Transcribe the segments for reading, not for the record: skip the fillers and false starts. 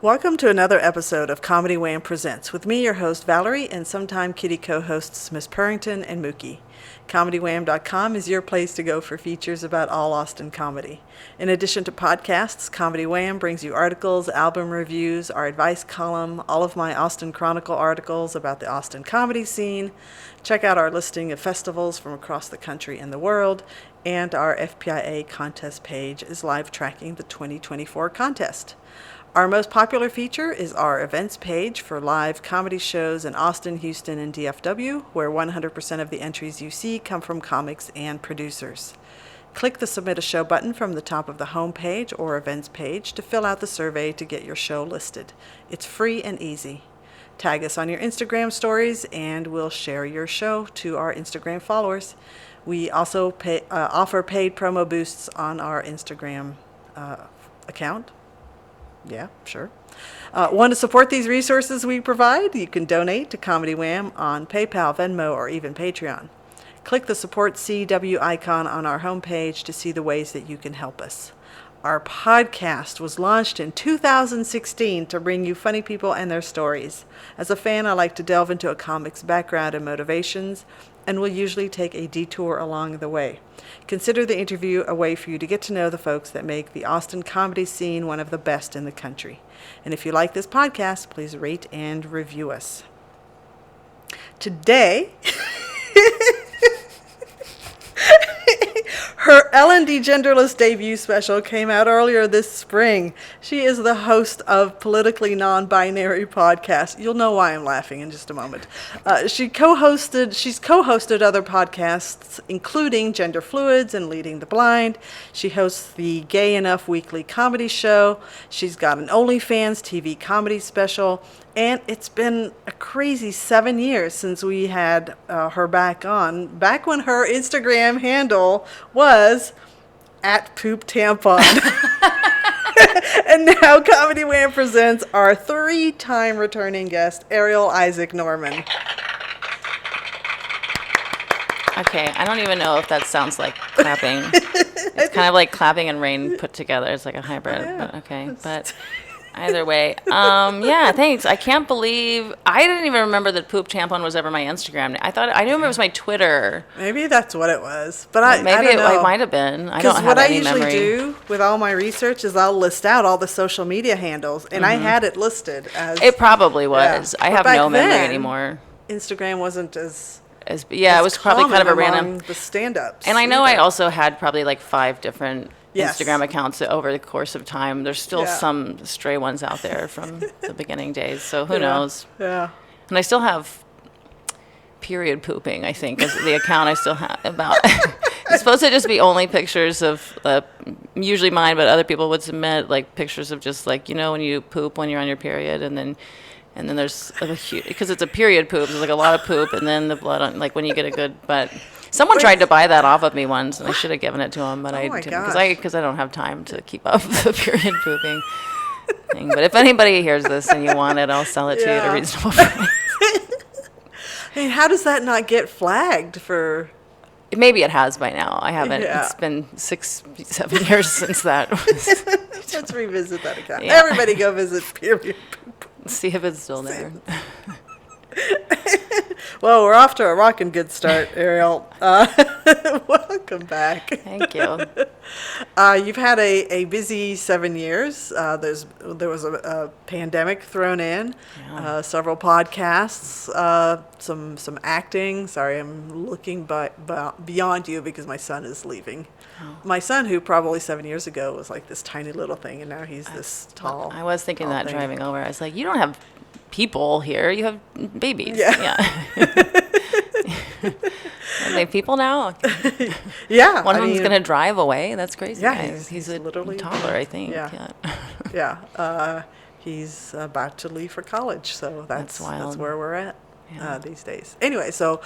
Welcome to another episode of ComedyWham Presents with me, your host Valerie, and sometime kitty co-hosts Miss Purrington and Mookie. ComedyWham.com is your place to go for features about all Austin comedy. In addition to podcasts, ComedyWham brings you articles, album reviews, our advice column, all of my Austin Chronicle articles about the Austin comedy scene. Check out our listing of festivals from across the country and the world, and our FPIA contest page is live tracking the 2024 contest. Our most popular feature is our events page for live comedy shows in Austin, Houston, and DFW, where 100% of the entries you see come from comics and producers. Click the Submit a Show button from the top of the home page or events page to fill out the survey to get your show listed. It's free and easy. Tag us on your Instagram stories and we'll share your show to our Instagram followers. We also offer paid promo boosts on our Instagram account. Yeah, sure. Want to support these resources we provide? You can donate to ComedyWham on PayPal, Venmo, or even Patreon. Click the Support CW icon on our homepage to see the ways that you can help us. Our podcast was launched in 2016 to bring you funny people and their stories. As a fan, I like to delve into a comic's background and motivations, and will usually take a detour along the way. Consider the interview a way for you to get to know the folks that make the Austin comedy scene one of the best in the country. And if you like this podcast, please rate and review us. Today, her Ellen Degenderless debut special came out earlier this spring. She is the host of Politically Non-Binary Podcast. You'll know why I'm laughing in just a moment. She's co-hosted other podcasts, including Gender Fluids and Leading the Blind. She hosts the Gay Enough weekly comedy show. She's got an OnlyFans TV comedy special. And it's been a crazy 7 years since we had her back on, back when her Instagram handle was @PoopTampon. And now ComedyWham presents our 3-time returning guest, Arielle Isaac Norman. Okay, I don't even know if that sounds like clapping. It's kind of like clapping and rain put together. It's like a hybrid, but okay. But either way, yeah, thanks. I can't believe I didn't even remember that Poop Tampon was ever my Instagram. I knew it was my Twitter. Maybe that's what it was, but I maybe don't know. It might have been. I don't have what any I usually memory. do with all my research is I'll list out all the social media handles, and I had it listed as. It probably was. Yeah. I But have back no memory then, anymore. Instagram wasn't as It was probably kind of a random. the stand-ups. And I know I also had probably like 5 different Yes. Instagram accounts over the course of time. There's still Yeah. some stray ones out there from the beginning days, so who knows? Yeah. And I still have period pooping, I think, is the account I still have about. It's supposed to just be only pictures of, usually mine, but other people would submit like pictures of just like, when you poop when you're on your period, and then there's like a huge, because it's a period poop, there's like a lot of poop, and then the blood on, like when you get a good, but someone tried to buy that off of me once, and I should have given it to him, but I didn't, because I don't have time to keep up the period pooping thing. But if anybody hears this and you want it, I'll sell it to you at a reasonable price. I mean, how does that not get flagged for? Maybe it has by now. I haven't. Yeah. It's been 6-7 years since that. Let's revisit that account. Yeah. Everybody go visit period poop. See if it's still there. Well, we're off to a rockin' good start, Arielle. Welcome back. Thank you. You've had a busy 7 years. There was a pandemic thrown in, several podcasts, some acting. Sorry, I'm looking beyond you because my son is leaving. Oh. My son, who probably 7 years ago was like this tiny little thing, and now he's this tall. I was thinking that thing. Driving over. I was like, you don't have people here. You have babies. Yeah. Are they people now? Yeah. One of them's going to drive away. That's crazy. Yeah, he's literally toddler, I think. Yeah. Yeah. He's about to leave for college, so that's wild. That's where we're at these days. Anyway, so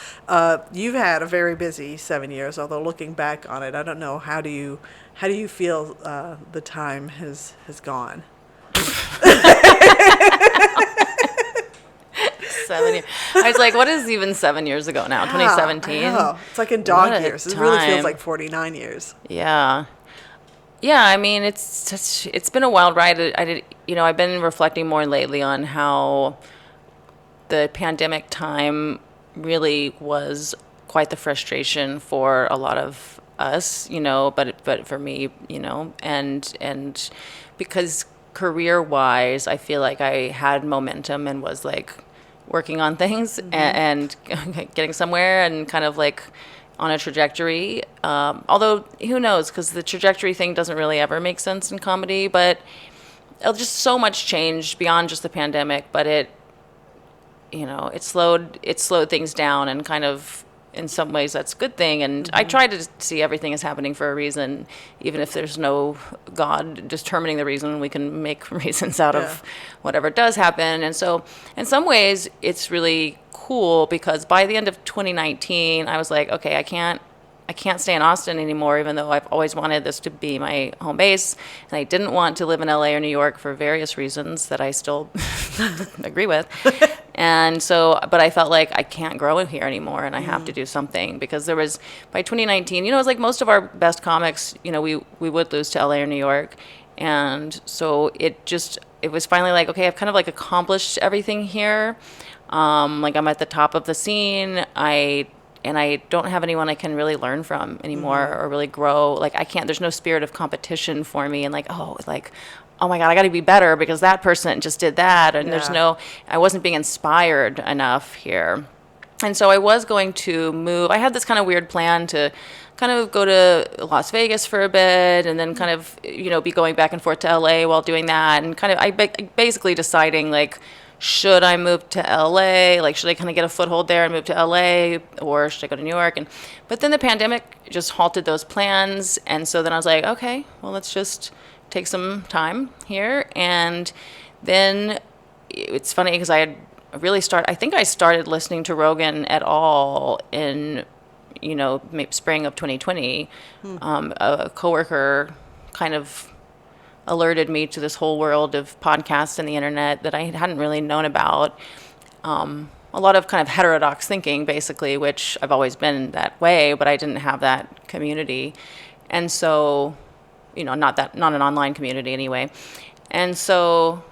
you've had a very busy 7 years. Although looking back on it, I don't know, how do you feel the time has gone? 7 years. I was like, what is even 7 years ago now? 2017? It's like in dog What a years. It really feels time. like 49 years. Yeah. Yeah, I mean, it's been a wild ride. I've been reflecting more lately on how the pandemic time really was quite the frustration for a lot of us, but for me, and because career-wise, I feel like I had momentum and was like working on things and getting somewhere and kind of like on a trajectory. Although who knows, because the trajectory thing doesn't really ever make sense in comedy, but just so much changed beyond just the pandemic, but it slowed things down, and kind of in some ways that's a good thing. And I try to see everything as happening for a reason, even if there's no God determining the reason. We can make reasons out of whatever does happen. And so in some ways it's really cool, because by the end of 2019 I was like, okay, I can't stay in Austin anymore, even though I've always wanted this to be my home base. And I didn't want to live in LA or New York for various reasons that I still agree with. And so, but I felt like I can't grow here anymore, and I have to do something, because by 2019, it was like most of our best comics, we would lose to LA or New York. And so it was finally like, okay, I've kind of like accomplished everything here. Like I'm at the top of the scene. And I don't have anyone I can really learn from anymore or really grow. Like there's no spirit of competition for me, and oh my God, I got to be better because that person just did that. And I wasn't being inspired enough here. And so I was going to move. I had this kind of weird plan to kind of go to Las Vegas for a bit, and then kind of, be going back and forth to LA while doing that. And kind of, basically deciding should I move to LA? Should I kind of get a foothold there and move to LA, or should I go to New York? But then the pandemic just halted those plans. And so then I was like, okay, well, let's just take some time here. And then it's funny, because I think I started listening to Rogan at all in, maybe spring of 2020. A coworker kind of alerted me to this whole world of podcasts and the internet that I hadn't really known about. A lot of kind of heterodox thinking, basically, which I've always been that way, but I didn't have that community. And so, not an online community anyway. And so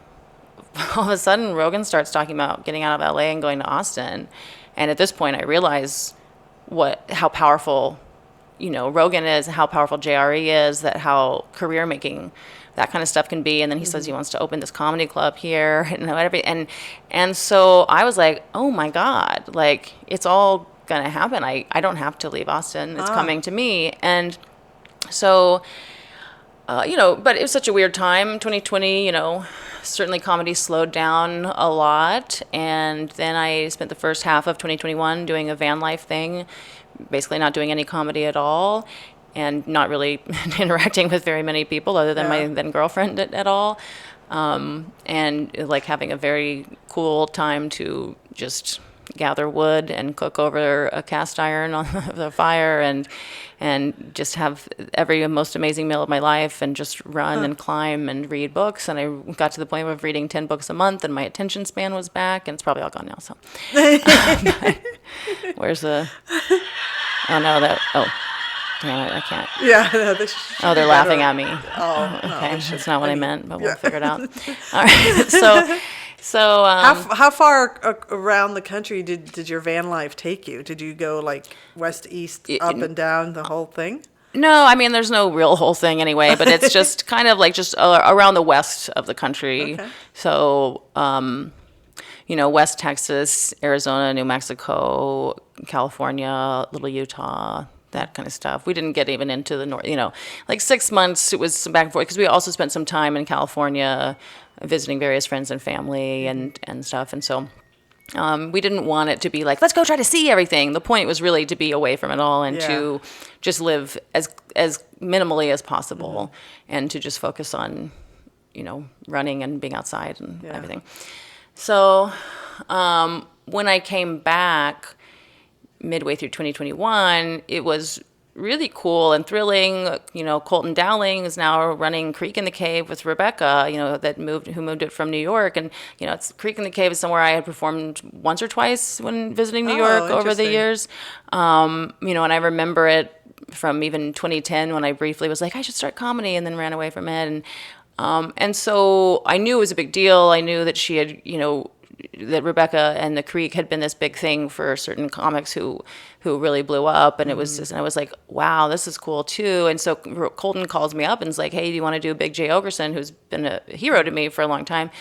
all of a sudden Rogan starts talking about getting out of LA and going to Austin. And at this point I realize how powerful, Rogan is, how powerful JRE is, how career making that kind of stuff can be. And then he says he wants to open this comedy club here and whatever. And so I was like, oh my God, it's all going to happen. I don't have to leave Austin. It's coming to me. And so, but it was such a weird time, 2020, certainly comedy slowed down a lot. And then I spent the first half of 2021 doing a van life thing, basically not doing any comedy at all, and not really interacting with very many people other than my then girlfriend at all. And having a very cool time to just gather wood and cook over a cast iron on the fire, and just have every most amazing meal of my life, and just run and climb and read books. And I got to the point of reading 10 books a month, and my attention span was back, and it's probably all gone now. So where's the, damn it, I can't. Yeah, no, they're laughing at me. Oh, okay, no, that's not what I meant, but we'll figure it out. All right, so how far around the country did your van life take you? Did you go west, east, up and down, the whole thing? No, I mean, there's no real whole thing anyway, but it's just kind of just around the west of the country. Okay. So, West Texas, Arizona, New Mexico, California, little Utah, that kind of stuff. We didn't get even into the north, 6 months it was back and forth, because we also spent some time in California visiting various friends and family and stuff. And so we didn't want it to be let's go try to see everything. The point was really to be away from it all, and to just live as minimally as possible, and to just focus on, running and being outside and everything. So when I came back midway through 2021, it was really cool and thrilling. Colton Dowling is now running Creek in the Cave with Rebecca, who moved it from New York. And, it's Creek in the Cave is somewhere I had performed once or twice when visiting New York over the years. And I remember it from even 2010 when I briefly was like, I should start comedy, and then ran away from it. And so I knew it was a big deal. I knew that she had, that Rebecca and the Creek had been this big thing for certain comics who really blew up, and it was just, and I was like, wow, this is cool too. And so Colton calls me up and is like, hey, do you want to do Big J Ogerson, who's been a hero to me for a long time?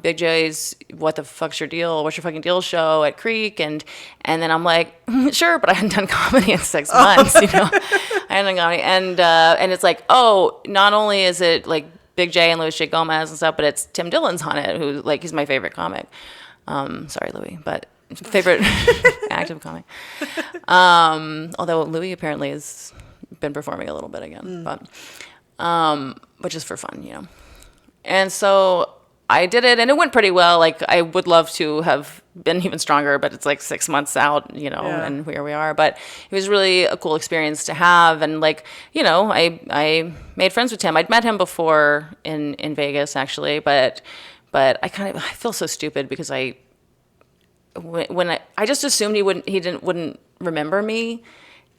Big J's What the Fuck's Your Deal? What's Your Fucking Deal show at Creek, and then I'm like, sure, but I hadn't done comedy in 6 months, I hadn't done comedy, and it's like, oh, not only is it like Big J and Louis J. Gomez and stuff, but it's Tim Dillon's on it, who like he's my favorite comic. Sorry, Louis, but favorite active comic. Although Louis apparently has been performing a little bit again, but just for fun, And so I did it, and it went pretty well. Like, I would love to have been even stronger, but it's like 6 months out, and here we are. But it was really a cool experience to have, and like, I made friends with Tim. I'd met him before in Vegas, actually, but I feel so stupid because I just assumed he wouldn't remember me,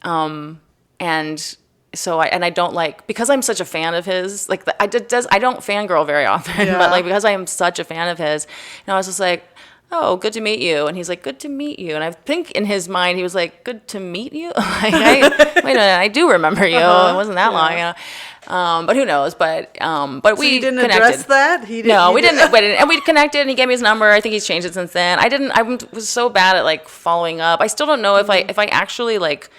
and so I don't like, because I'm such a fan of his, like I don't fangirl very often, but like because I am such a fan of his, and I was just like, oh, good to meet you, and he's like, good to meet you, and I think in his mind he was like, good to meet you, like wait a minute, I do remember you, it wasn't that long, but who knows, but So we you didn't connected. address that? No, we didn't, and we connected, and he gave me his number. I think he's changed it since then. I was so bad at like following up. I still don't know if I actually like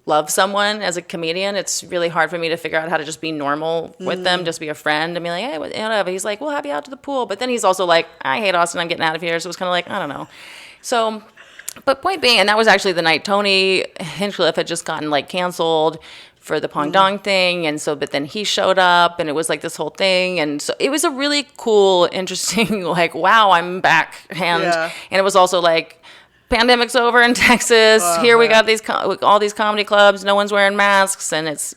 love someone as a comedian. It's really hard for me to figure out how to just be normal with them, just be a friend and be like, hey, whatever. He's like, we'll have you out to the pool. But then he's also like, I hate Austin, I'm getting out of here. So it was kind of like, I don't know. So, but point being, and that was actually the night Tony Hinchcliffe had just gotten like canceled for the Pong Dong thing. And so, but then he showed up, and it was like this whole thing. And so it was a really cool, interesting, like, wow, I'm back. And it was also like, pandemic's over in Texas. Here we got all these comedy clubs. No one's wearing masks, and it's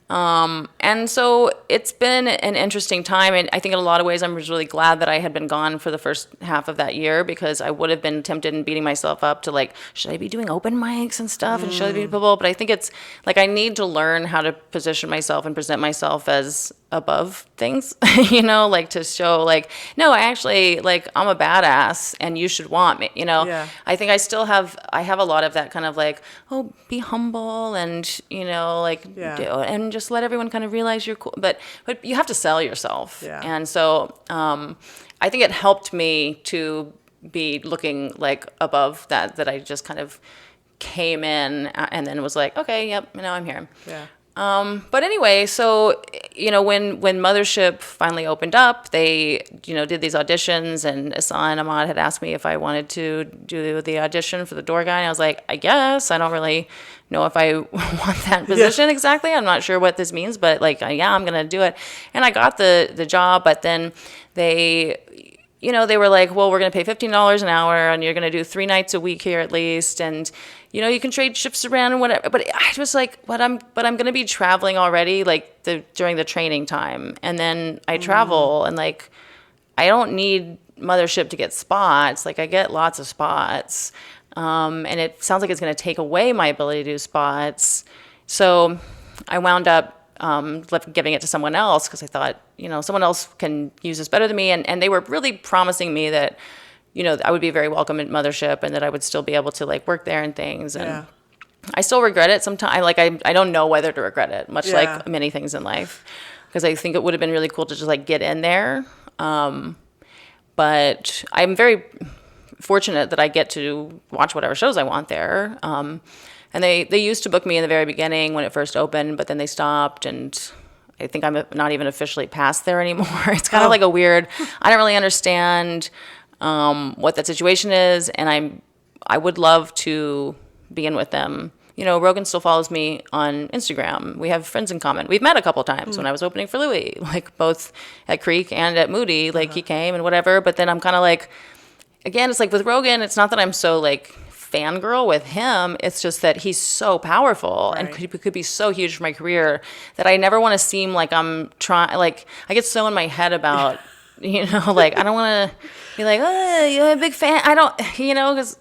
and so it's been an interesting time. And I think in a lot of ways, I'm really glad that I had been gone for the first half of that year, because I would have been tempted in beating myself up to like, should I be doing open mics and stuff and show people? But I think it's like I need to learn how to position myself and present myself as above things, like to show like, no, I actually, like, I'm a badass and you should want me, I think I have a lot of that kind of like, oh, be humble and, and just let everyone kind of realize you're cool, but you have to sell yourself. And so I think it helped me to be looking like above that I just kind of came in and then was like, okay, yep, now I'm here. But anyway, so, when Mothership finally opened up, they, did these auditions, and Asan Ahmad had asked me if I wanted to do the audition for the door guy. And I was like, I guess. I don't really know if I want that position exactly. I'm not sure what this means, but like, yeah, I'm going to do it. And I got the job, but then they were like, well, we're going to pay $15 an hour, and you're going to do 3 nights a week here at least. And, you can trade shifts around and whatever. But I was like, but I'm going to be traveling already, like during the training time. And then I travel, and like, I don't need Mothership to get spots. Like, I get lots of spots. And it sounds like it's going to take away my ability to do spots. So I wound up giving it to someone else, because I thought, someone else can use this better than me. And they were really promising me that, I would be very welcome at Mothership, and that I would still be able to like work there and things. And I still regret it sometimes. Like, I don't know whether to regret it, much like many things in life, because I think it would have been really cool to just like get in there. But I'm very fortunate that I get to watch whatever shows I want there. And they used to book me in the very beginning when it first opened, but then they stopped, and I think I'm not even officially past there anymore. It's kind of like a weird, I don't really understand what that situation is, and I would love to be in with them. Rogan still follows me on Instagram. We have friends in common. We've met a couple times when I was opening for Louis, like both at Creek and at Moody. Like he came and whatever, but then I'm kind of like, again, it's like with Rogan, it's not that I'm so like fangirl with him. It's just that he's so powerful and could be so huge for my career that I never want to seem like I'm trying, like I get so in my head about, like I don't want to be like, oh, you're a big fan. I don't, because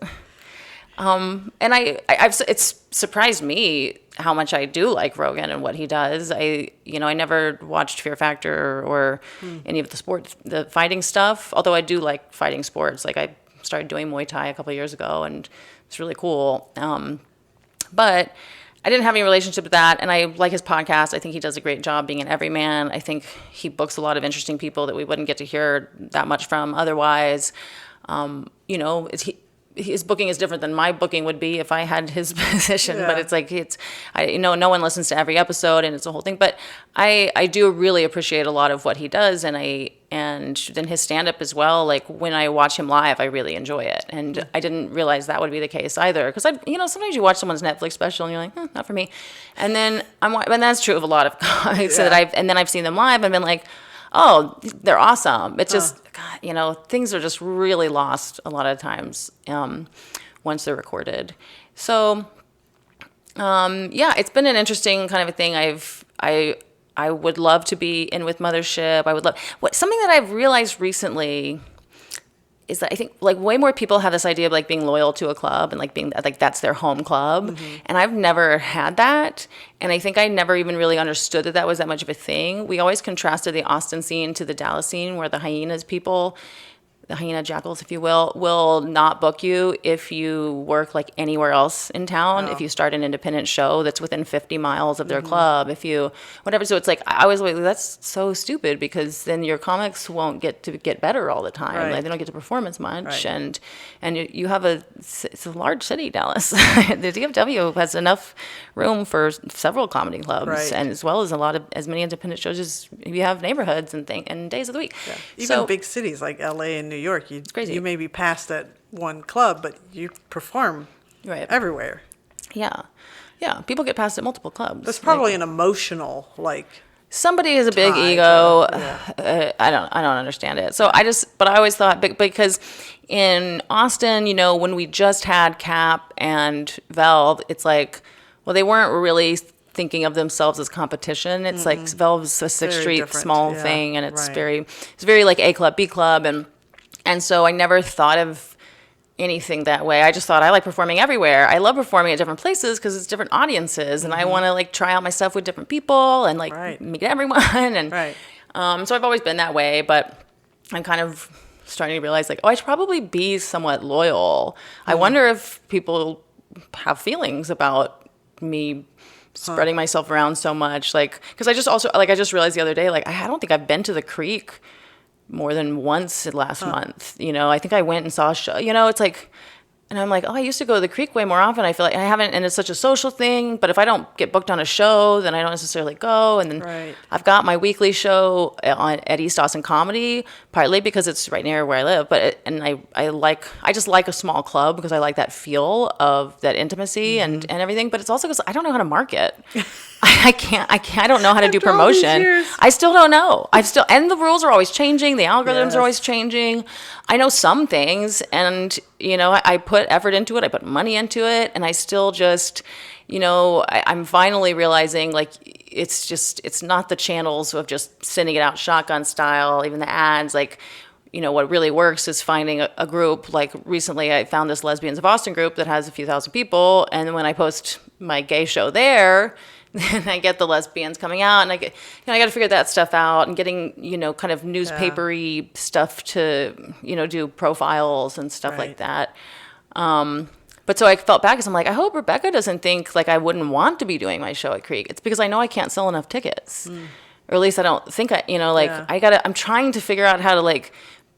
And it's surprised me how much I do like Rogan and what he does. I never watched Fear Factor or any of the fighting stuff, although I do like fighting sports. Like I started doing Muay Thai a couple of years ago, and it's really cool. But I didn't have any relationship with that, and I like his podcast. I think he does a great job being an everyman. I think he books a lot of interesting people that we wouldn't get to hear that much from otherwise. His booking is different than my booking would be if I had his position, but it's like, no one listens to every episode and it's a whole thing, but I do really appreciate a lot of what he does. And then his stand up as well. Like when I watch him live, I really enjoy it. And I didn't realize that would be the case either. Cause sometimes you watch someone's Netflix special and you're like, not for me. And then and that's true of a lot of comics that I've seen them live and been like, oh, they're awesome. It's just, God, things are just really lost a lot of times once they're recorded. So, it's been an interesting kind of a thing. I would love to be in with Mothership. Something that I've realized recently is that I think like way more people have this idea of like being loyal to a club and like being like that's their home club. Mm-hmm. And I've never had that. And I think I never even really understood that was that much of a thing. We always contrasted the Austin scene to the Dallas scene where the the hyena jackals, if you will not book you if you work like anywhere else in town. Oh. If you start an independent show that's within 50 miles of their club, if you, whatever. So it's like, I was like, that's so stupid because then your comics won't get to get better all the time. Right. Like they don't get to perform as much. Right. And you have it's a large city, Dallas. The DFW has enough room for several comedy clubs, right. And as well as as many independent shows as you have neighborhoods and days of the week. Yeah. Even big cities like LA and New York, you may be passed at one club, but you perform everywhere. Yeah. People get passed at multiple clubs. There's probably an emotional somebody has a big ego. I don't understand it. So but I always thought because in Austin, when we just had Cap and Valve, it's like, well, they weren't really thinking of themselves as competition. It's like Valve's a Sixth Street small thing, and it's very like A club, B club, and so I never thought of anything that way. I just thought I like performing everywhere. I love performing at different places because it's different audiences, and I want to like try out my stuff with different people and like meet everyone. And so I've always been that way, but I'm kind of starting to realize like, I should probably be somewhat loyal. I wonder if people have feelings about me spreading myself around so much, like because I just realized the other day, like I don't think I've been to the Creek more than once last month. I think I went and saw a show. It's like, and I'm like, I used to go to the Creek way more often. I feel like I haven't, and it's such a social thing. But if I don't get booked on a show, then I don't necessarily go. And then I've got my weekly show at East Austin Comedy, partly because it's right near where I live. But I just like a small club because I like that feel of that intimacy and everything. But it's also because I don't know how to market. I don't know how to do promotion. I still don't know. And the rules are always changing. The algorithms are always changing. I know some things, and I put effort into it. I put money into it, and I still just, I'm finally realizing like it's not the channels of just sending it out shotgun style. Even the ads, like. What really works is finding a group. Like recently I found this Lesbians of Austin group that has a few thousand people. And when I post my gay show there, then I get the lesbians coming out, and I got to figure that stuff out, and getting, kind of newspapery stuff to, do profiles and stuff like that. But so I felt bad because I'm like, I hope Rebecca doesn't think like I wouldn't want to be doing my show at Creek. It's because I know I can't sell enough tickets. Or at least I don't think I'm trying to figure out how to like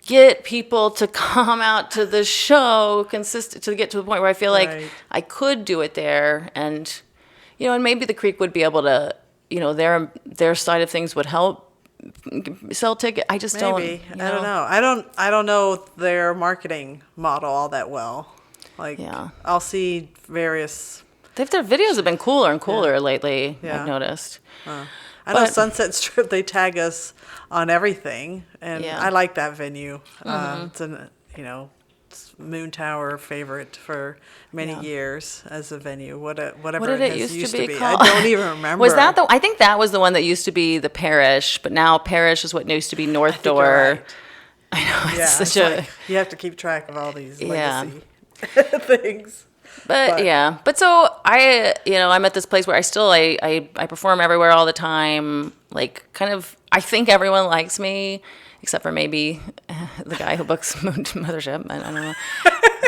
get people to come out to the show to get to the point where I feel like I could do it there, and and maybe the Creek would be able to, their side of things would help sell tickets. I just don't. I don't know. I don't know their marketing model all that well. I'll see various. Their videos have been cooler and cooler lately. I've noticed. I know Sunset Strip, they tag us on everything, and I like that venue. It's an Moon Tower favorite for many years as a venue. Whatever it used to be called? I don't even remember. Was that I think that was the one that used to be the Parish, but now Parish is what used to be North Door. Right. I know it's such a. You have to keep track of all these legacy things. But yeah, but so I'm at this place where I perform everywhere all the time. Like, kind of, I think everyone likes me, except for maybe the guy who books Mothership. I don't know.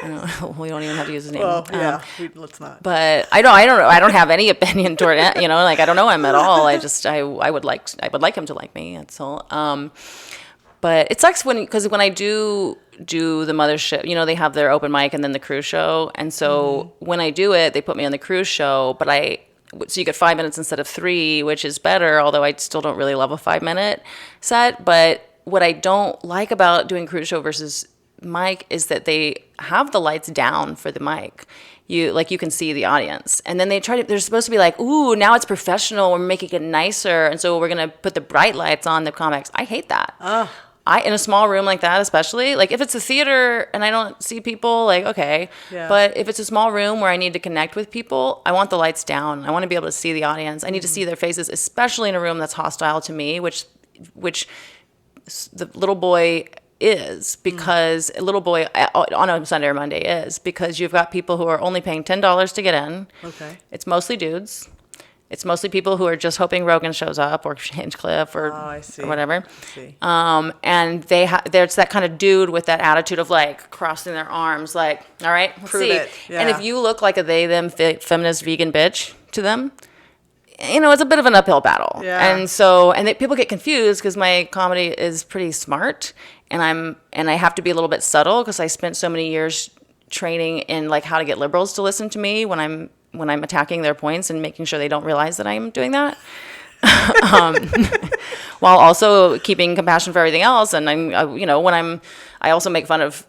I don't know. We don't even have to use his name. Well, yeah, let's not. But I don't have any opinion toward it. Like, I don't know him at all. I would like him to like me. That's all. But it sucks because when I do the Mothership, they have their open mic and then the cruise show. And so when I do it, they put me on the cruise show, so you get 5 minutes instead of 3, which is better, although I still don't really love a 5-minute set. But what I don't like about doing cruise show versus mic is that they have the lights down for the mic. You can see the audience. And then they're supposed to be like, ooh, now it's professional, we're making it nicer, and so we're going to put the bright lights on the comics. I hate that. In a small room like that, especially, like if it's a theater and I don't see people, like, okay. Yeah. But if it's a small room where I need to connect with people, I want the lights down. I want to be able to see the audience. I need to see their faces, especially in a room that's hostile to me, which the little boy is, because a little boy on a Sunday or Monday is, because you've got people who are only paying $10 to get in. Okay. It's mostly dudes. It's mostly people who are just hoping Rogan shows up or Hinchcliffe or whatever. I see. And there's that kind of dude with that attitude of like crossing their arms, like, all right, let's see. It. Yeah. And if you look like a them feminist vegan bitch to them, it's a bit of an uphill battle. Yeah. And people get confused because my comedy is pretty smart, and I have to be a little bit subtle because I spent so many years training in like how to get liberals to listen to me when I'm attacking their points and making sure they don't realize that I'm doing that, while also keeping compassion for everything else. And I also make fun of,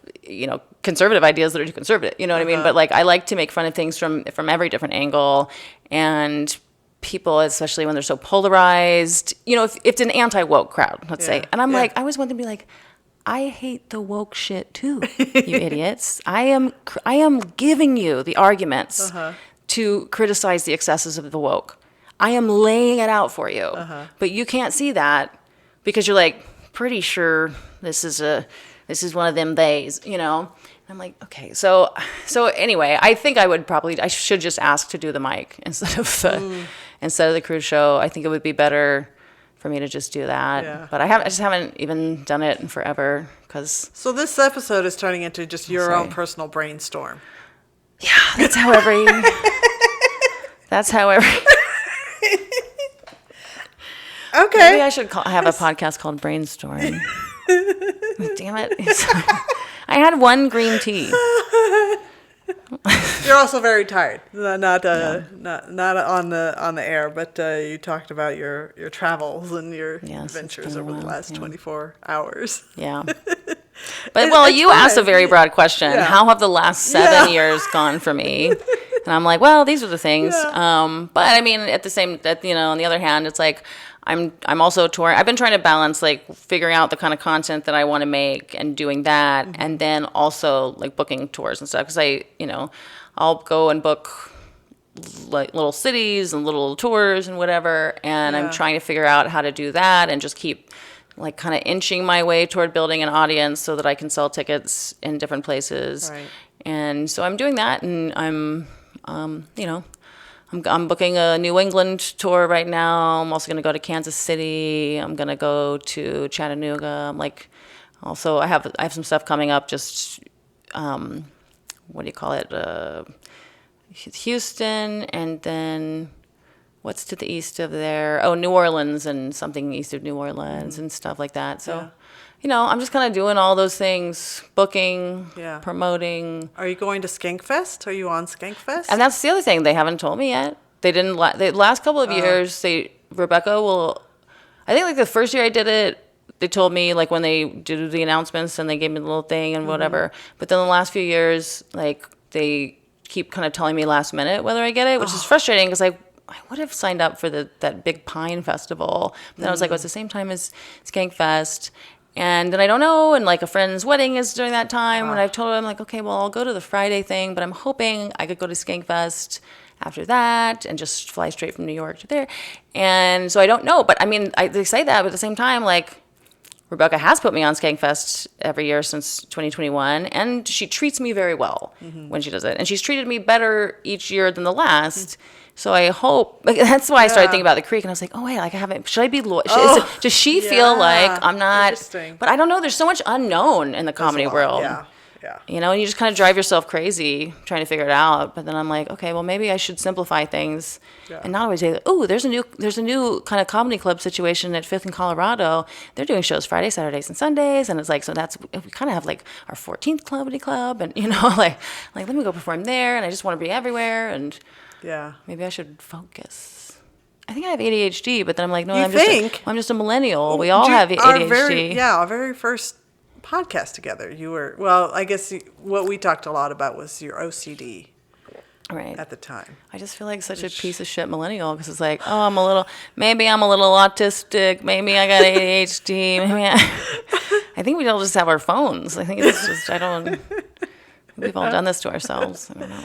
conservative ideas that are too conservative, you know what I mean? But like, I like to make fun of things from every different angle, and people, especially when they're so polarized, if it's an anti-woke crowd, let's say. And I'm like, I always want them to be like, I hate the woke shit too, you idiots. I am giving you the arguments to criticize the excesses of the woke. I am laying it out for you. But you can't see that because you're like, pretty sure this is one of them days, I'm like, okay. So anyway, I think I should just ask to do the mic instead of the cruise show. I think it would be better for me to just do that. Yeah. But I just haven't even done it in forever because. So this episode is turning into just your own personal brainstorm. Yeah, that's how every. Okay. Maybe I should have a podcast called Brainstorm. Damn it! I had one green tea. You're also very tired. Not on the air, but you talked about your travels and your adventures over the last 24 hours. Yeah. But you asked a very broad question. Yeah. How have the last 7 years gone for me? And I'm like, well, these are the things. Yeah. But I mean, on the other hand, it's like I'm also touring. I've been trying to balance like figuring out the kind of content that I want to make and doing that, and then also like booking tours and stuff. Because I'll go and book like little cities and little tours and whatever, and I'm trying to figure out how to do that and just keep like kind of inching my way toward building an audience so that I can sell tickets in different places. Right. And so I'm doing that, and I'm booking a New England tour right now. I'm also going to go to Kansas City. I'm going to go to Chattanooga. I'm like, also I have some stuff coming up. Just what do you call it? Houston, and then what's to the east of there? Oh, New Orleans, and something east of New Orleans and stuff like that. So. Yeah. I'm just kind of doing all those things, booking, promoting. Are you going to Skankfest? Are you on Skankfest? And that's the other thing. They haven't told me yet. They didn't. The last couple of years, Rebecca will. I think like the first year I did it, they told me like when they did the announcements and they gave me the little thing and whatever. But then the last few years, like they keep kind of telling me last minute whether I get it, which is frustrating because I would have signed up for that Big Pine Festival. But then I was like, it's the same time as Skankfest. And then I don't know, and like a friend's wedding is during that time, and I've told her, I'm like, okay, well, I'll go to the Friday thing, but I'm hoping I could go to Skankfest after that and just fly straight from New York to there. And so I don't know, but I mean, they say that, but at the same time, like, Rebecca has put me on Skankfest every year since 2021, and she treats me very well when she does it. And she's treated me better each year than the last. So I hope, that's why I started thinking about the creek, and I was like, oh wait, like I haven't, should I be loyal? Does she feel like I'm not, but I don't know, there's so much unknown in the comedy world. Yeah. You know, and you just kind of drive yourself crazy trying to figure it out. But then I'm like, okay, well, maybe I should simplify things and not always say, oh, there's a new kind of comedy club situation at Fifth in Colorado. They're doing shows Fridays, Saturdays, and Sundays, and it's like, so that's, we kind of have like our 14th comedy club, and you know, like let me go perform there, and I just want to be everywhere, and maybe I should focus. I think I have ADHD, but then I'm like, no, I'm just a millennial. We all have ADHD. Our very first podcast together, you were, well, I guess what we talked a lot about was your OCD at the time. I just feel like such a piece of shit millennial, because it's like, oh, maybe I'm a little autistic, maybe I got ADHD, maybe I think we all just have our phones. I think it's just, we've all done this to ourselves. I don't know.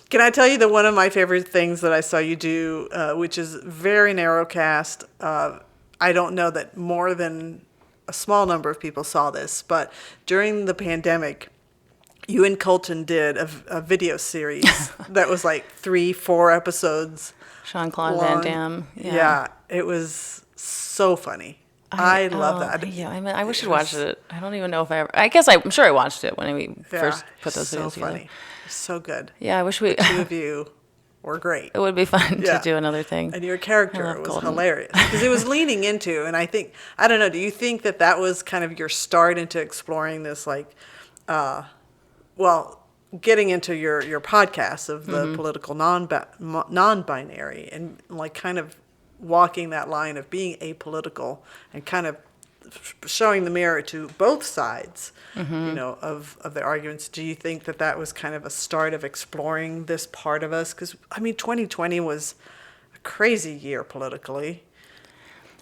Can I tell you that one of my favorite things that I saw you do, which is very narrow cast, I don't know that more than a small number of people saw this, but during the pandemic, you and Colton did a video series that was like 3-4 episodes. Jean-Claude Van Damme. Yeah, it was so funny. I love that. Yeah, I wish I'd watched it. I don't even know if I ever. I guess I'm sure I watched it when we first put those videos together. Funny. So good. Yeah, I wish we. The two of you were great. It would be fun to do another thing. And your character was hilarious because it was leaning into, and I don't know, do you think that was kind of your start into exploring this, like, getting into your podcast of the political non-binary and like kind of walking that line of being apolitical and kind of showing the mirror to both sides, you know, of the arguments. Do you think that was kind of a start of exploring this part of us? Because, I mean, 2020 was a crazy year politically.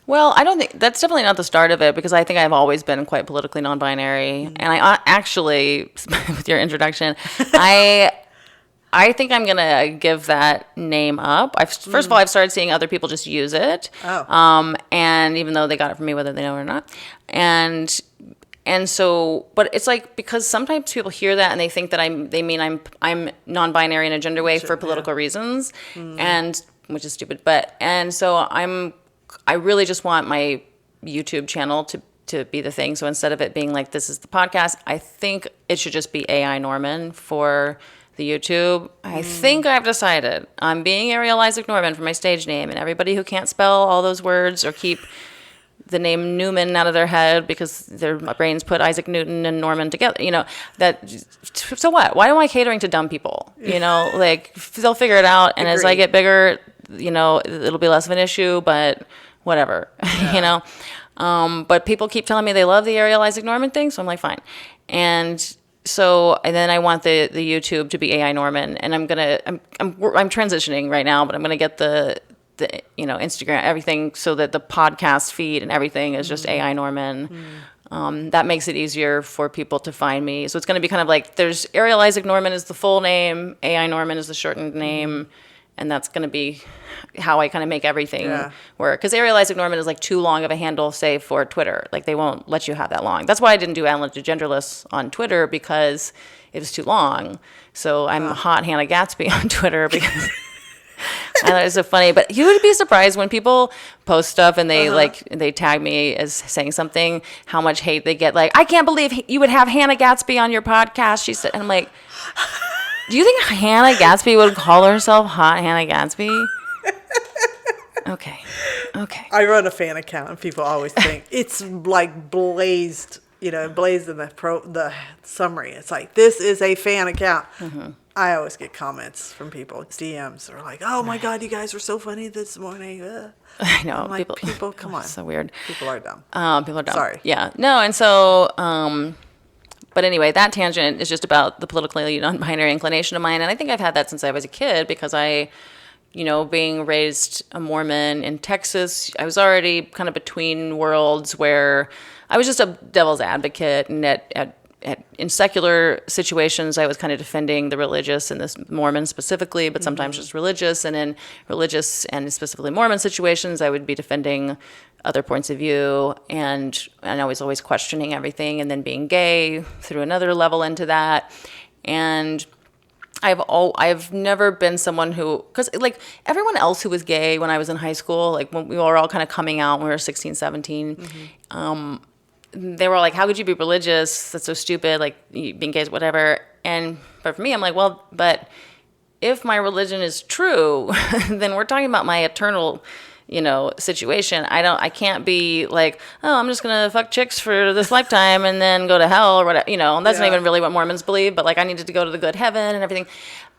Well, I don't think that's definitely not the start of it, because I think I've always been quite politically non-binary. And I actually, with your introduction, I think I'm going to give that name up. First of all, I've started seeing other people just use it. And even though they got it from me, whether they know it or not. And so, but it's like, because sometimes people hear that and they think that they mean I'm non-binary in a gender way for political reasons, and which is stupid. And so I really just want my YouTube channel to be the thing. So instead of it being like, this is the podcast, I think it should just be AI Norman for the YouTube. I think I've decided I'm being Arielle Isaac Norman for my stage name, and everybody who can't spell all those words or keep the name Newman out of their head because their brains put Isaac Newton and Norman together, you know, so what? Why am I catering to dumb people? You know, like, they'll figure it out, and as I get bigger, you know, it'll be less of an issue, but whatever, you know. But people keep telling me they love the Arielle Isaac Norman thing, so I'm like, fine. And then I want the YouTube to be AI Norman, and I'm transitioning right now, but I'm gonna get the you know, Instagram, everything, so that the podcast feed and everything is just AI Norman. That makes it easier for people to find me. So it's gonna be kind of like, there's Arielle Isaac Norman is the full name, AI Norman is the shortened name, and that's gonna be how I kind of make everything work. Because Arielle Isaac Norman is like too long of a handle, say, for Twitter. Like, they won't let you have that long. That's why I didn't do Alan Degenderless on Twitter, because it was too long. So I'm Hot Hannah Gatsby on Twitter because I thought it was so funny. But you would be surprised when people post stuff and they they tag me as saying something, how much hate they get. Like, I can't believe you would have Hannah Gatsby on your podcast, she said. And I'm like, do you think Hannah Gatsby would call herself Hot Hannah Gatsby? Okay. I run a fan account, and people always think it's like blazed in the summary. It's like, this is a fan account. I always get comments from people, DMs, that are like, "Oh my God, you guys were so funny this morning." I know. I'm like, people, come on. So weird. People are dumb. People are dumb. Sorry. Yeah. No, and so, but anyway, that tangent is just about the politically non-binary inclination of mine, and I think I've had that since I was a kid, because being raised a Mormon in Texas, I was already kind of between worlds, where I was just a devil's advocate, and at in secular situations, I was kind of defending the religious and this Mormon specifically, but sometimes just religious. And in religious and specifically Mormon situations, I would be defending other points of view, and I was always questioning everything, and then being gay threw another level into that. And I've never been someone who, because like everyone else who was gay when I was in high school, like when we were all kind of coming out when we were 16, 17, they were like, how could you be religious? That's so stupid, like being gay is whatever. But for me, I'm like, well, but if my religion is true, then we're talking about my eternal situation. I can't be like, oh, I'm just going to fuck chicks for this lifetime and then go to hell or whatever, and that's not even really what Mormons believe, but like I needed to go to the good heaven and everything.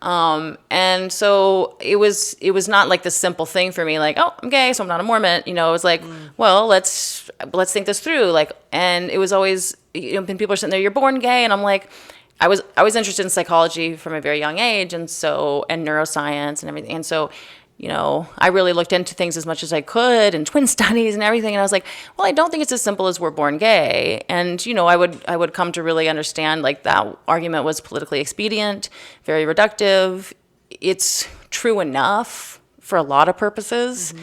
And so it was not like this simple thing for me, like, oh, I'm gay, so I'm not a Mormon. It was like, well, let's think this through. Like, and it was always, when people are sitting there, you're born gay. And I'm like, I was interested in psychology from a very young age. And neuroscience and everything. And so, I really looked into things as much as I could and twin studies and everything. And I was like, well, I don't think it's as simple as we're born gay. And, I would come to really understand like that argument was politically expedient, very reductive. It's true enough for a lot of purposes,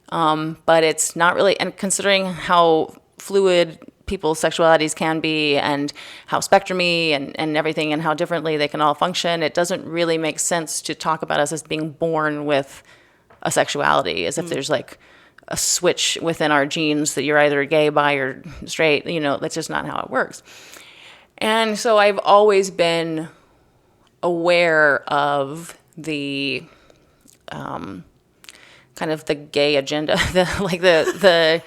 but it's not really, and considering how fluid people's sexualities can be and how spectrumy and everything and how differently they can all function, it doesn't really make sense to talk about us as being born with a sexuality, as if there's like a switch within our genes that you're either gay, bi, or straight. That's just not how it works. And so I've always been aware of the kind of the gay agenda, the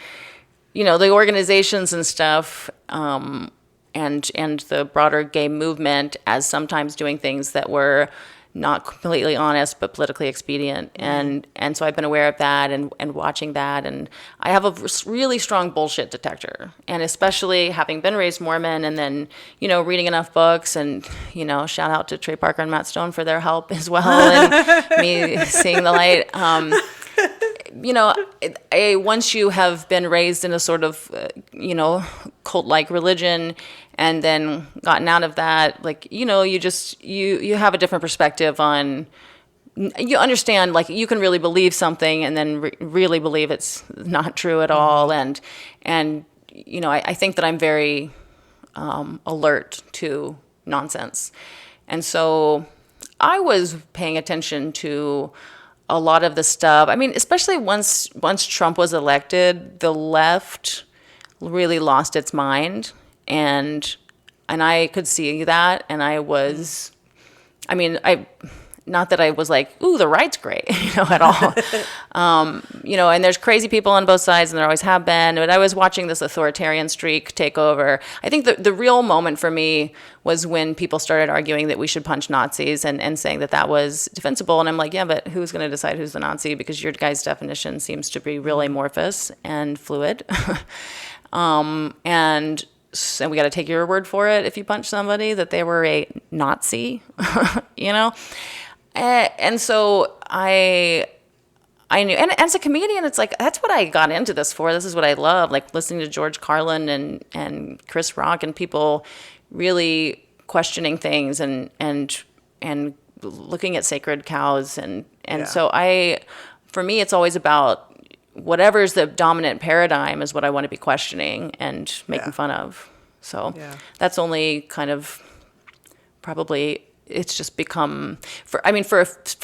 organizations and stuff, and the broader gay movement as sometimes doing things that were not completely honest, but politically expedient. And so I've been aware of that and watching that. And I have a really strong bullshit detector. And especially having been raised Mormon and then, reading enough books and, shout out to Trey Parker and Matt Stone for their help as well. And me seeing the light. Once you have been raised in a sort of, cult-like religion and then gotten out of that, like, you have a different perspective on, you understand, like, you can really believe something and then really believe it's not true at all. And I think that I'm very alert to nonsense. And so I was paying attention to a lot of the stuff. I mean, especially once Trump was elected, the left really lost its mind, and I could see that, and not that I was like, ooh, the right's great, at all. And there's crazy people on both sides, and there always have been, but I was watching this authoritarian streak take over. I think the real moment for me was when people started arguing that we should punch Nazis and saying that was defensible. And I'm like, yeah, but who's going to decide who's the Nazi? Because your guy's definition seems to be really amorphous and fluid. And we got to take your word for it if you punch somebody that they were a Nazi, And so I knew, and as a comedian, it's like, that's what I got into this for. This is what I love, like listening to George Carlin and Chris Rock and people really questioning things and looking at sacred cows. So for me, it's always about whatever's the dominant paradigm is what I want to be questioning and making fun of. So that's only kind of probably, it's just become, for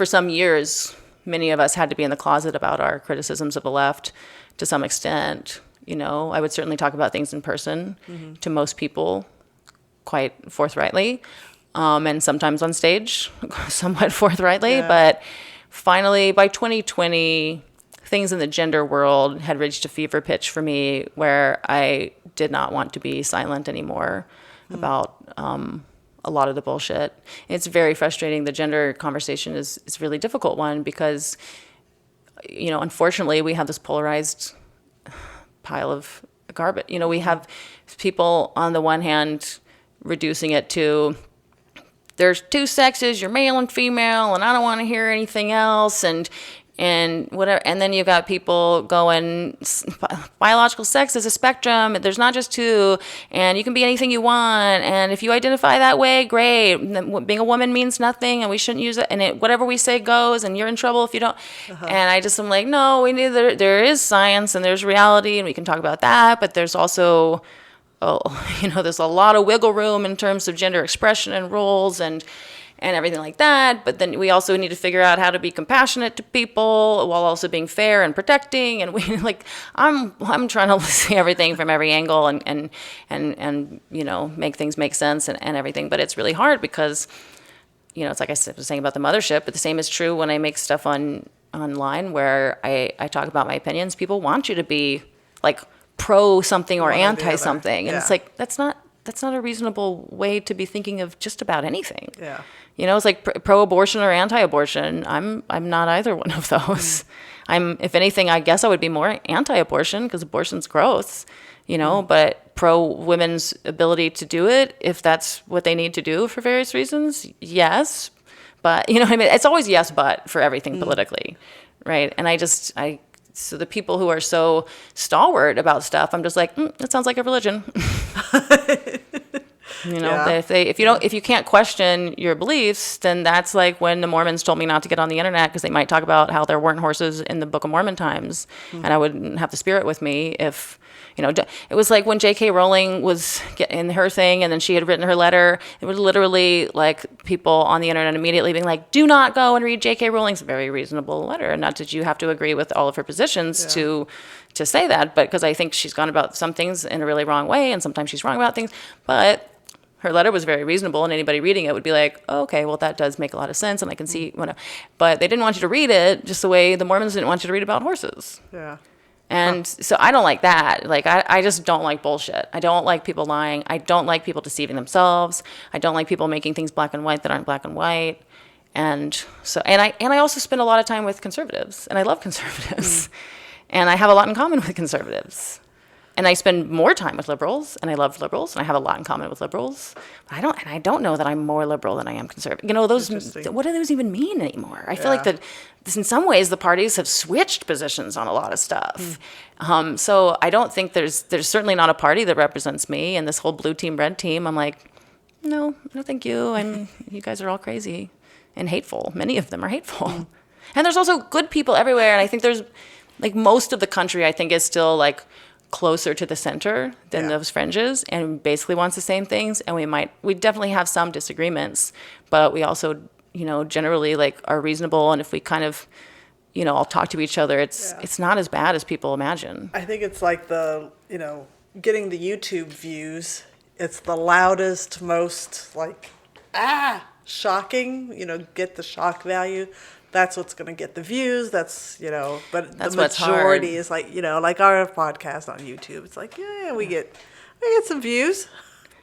some years, many of us had to be in the closet about our criticisms of the left to some extent. I would certainly talk about things in person to most people quite forthrightly, and sometimes on stage somewhat forthrightly. Yeah. But finally, by 2020, things in the gender world had reached a fever pitch for me where I did not want to be silent anymore about a lot of the bullshit. It's very frustrating. The gender conversation is a really difficult one because, unfortunately, we have this polarized pile of garbage. We have people on the one hand reducing it to, there's two sexes, you're male and female, and I don't want to hear anything else. And and whatever. And then you've got people going, biological sex is a spectrum. There's not just two, and you can be anything you want. And if you identify that way, great. Being a woman means nothing, and we shouldn't use it. And whatever we say goes, and you're in trouble if you don't. And I just am like, no, we need there is science and there's reality, and we can talk about that. But there's also, there's a lot of wiggle room in terms of gender expression and roles and everything like that. But then we also need to figure out how to be compassionate to people while also being fair and protecting. And we I'm trying to see everything from every angle and make things make sense and everything. But it's really hard because, it's like I was saying about the mothership, but the same is true when I make stuff online where I talk about my opinions. People want you to be like pro something or anti something. And it's like, that's not a reasonable way to be thinking of just about anything. Yeah. It's like pro-abortion or anti-abortion. I'm not either one of those. If anything, I guess I would be more anti-abortion because abortion's gross, but pro-women's ability to do it, if that's what they need to do for various reasons, yes. But, it's always yes, but for everything politically, right? And so the people who are so stalwart about stuff, I'm just like, that sounds like a religion. If you can't question your beliefs, then that's like when the Mormons told me not to get on the internet because they might talk about how there weren't horses in the Book of Mormon times, and I wouldn't have the spirit with me if, it was like when J.K. Rowling was in her thing and then she had written her letter. It was literally like people on the internet immediately being like, do not go and read J.K. Rowling's very reasonable letter. And not that you have to agree with all of her positions to say that, but because I think she's gone about some things in a really wrong way and sometimes she's wrong about things. But her letter was very reasonable, and anybody reading it would be like, oh, okay, well, that does make a lot of sense, and I can see, But they didn't want you to read it just the way the Mormons didn't want you to read about horses. Yeah. And so I don't like that. Like, I just don't like bullshit. I don't like people lying. I don't like people deceiving themselves. I don't like people making things black and white that aren't black and white. And so, and I also spend a lot of time with conservatives, and I love conservatives. And I have a lot in common with conservatives. And I spend more time with liberals, and I love liberals, and I have a lot in common with liberals. But I don't know that I'm more liberal than I am conservative. What do those even mean anymore? I feel like that in some ways the parties have switched positions on a lot of stuff. So I don't think there's certainly not a party that represents me. And this whole blue team, red team, I'm like, no, thank you. You guys are all crazy and hateful. Many of them are hateful. And there's also good people everywhere. And I think there's like most of the country, I think, is still like closer to the center than those fringes and basically wants the same things. And we definitely have some disagreements, but we also, generally like are reasonable. And if we kind of, all talk to each other, it's not as bad as people imagine. I think it's like getting the YouTube views. It's the loudest, most like, shocking, get the shock value. That's what's going to get the views. But That's the what's majority hard. is like, like our podcast on YouTube. It's like, we get some views,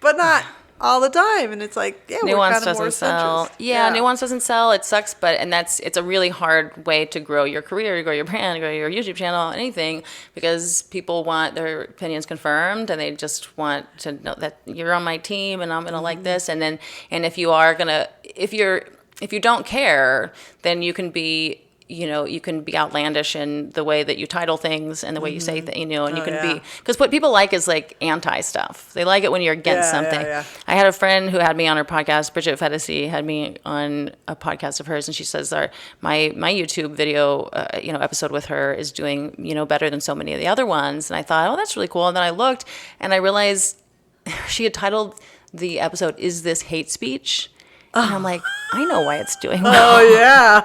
but not all the time. And it's like, nuance we're kind of more doesn't sell. centrist. Yeah, nuance doesn't sell. It sucks, it's a really hard way to grow your career, grow your brand, grow your YouTube channel, anything, because people want their opinions confirmed, and they just want to know that you're on my team and I'm going to like this. And if you are going to, if you don't care, then you can be, you can be outlandish in the way that you title things and the way you say things, and you can be, because what people like is like anti stuff. They like it when you're against something. Yeah. I had a friend who had me on her podcast, Bridget Fedesi had me on a podcast of hers, and she says my YouTube video, episode with her is doing, better than so many of the other ones. And I thought, oh, that's really cool. And then I looked and I realized she had titled the episode, "Is This Hate Speech?" And I'm like, I know why it's doing well. Oh, yeah.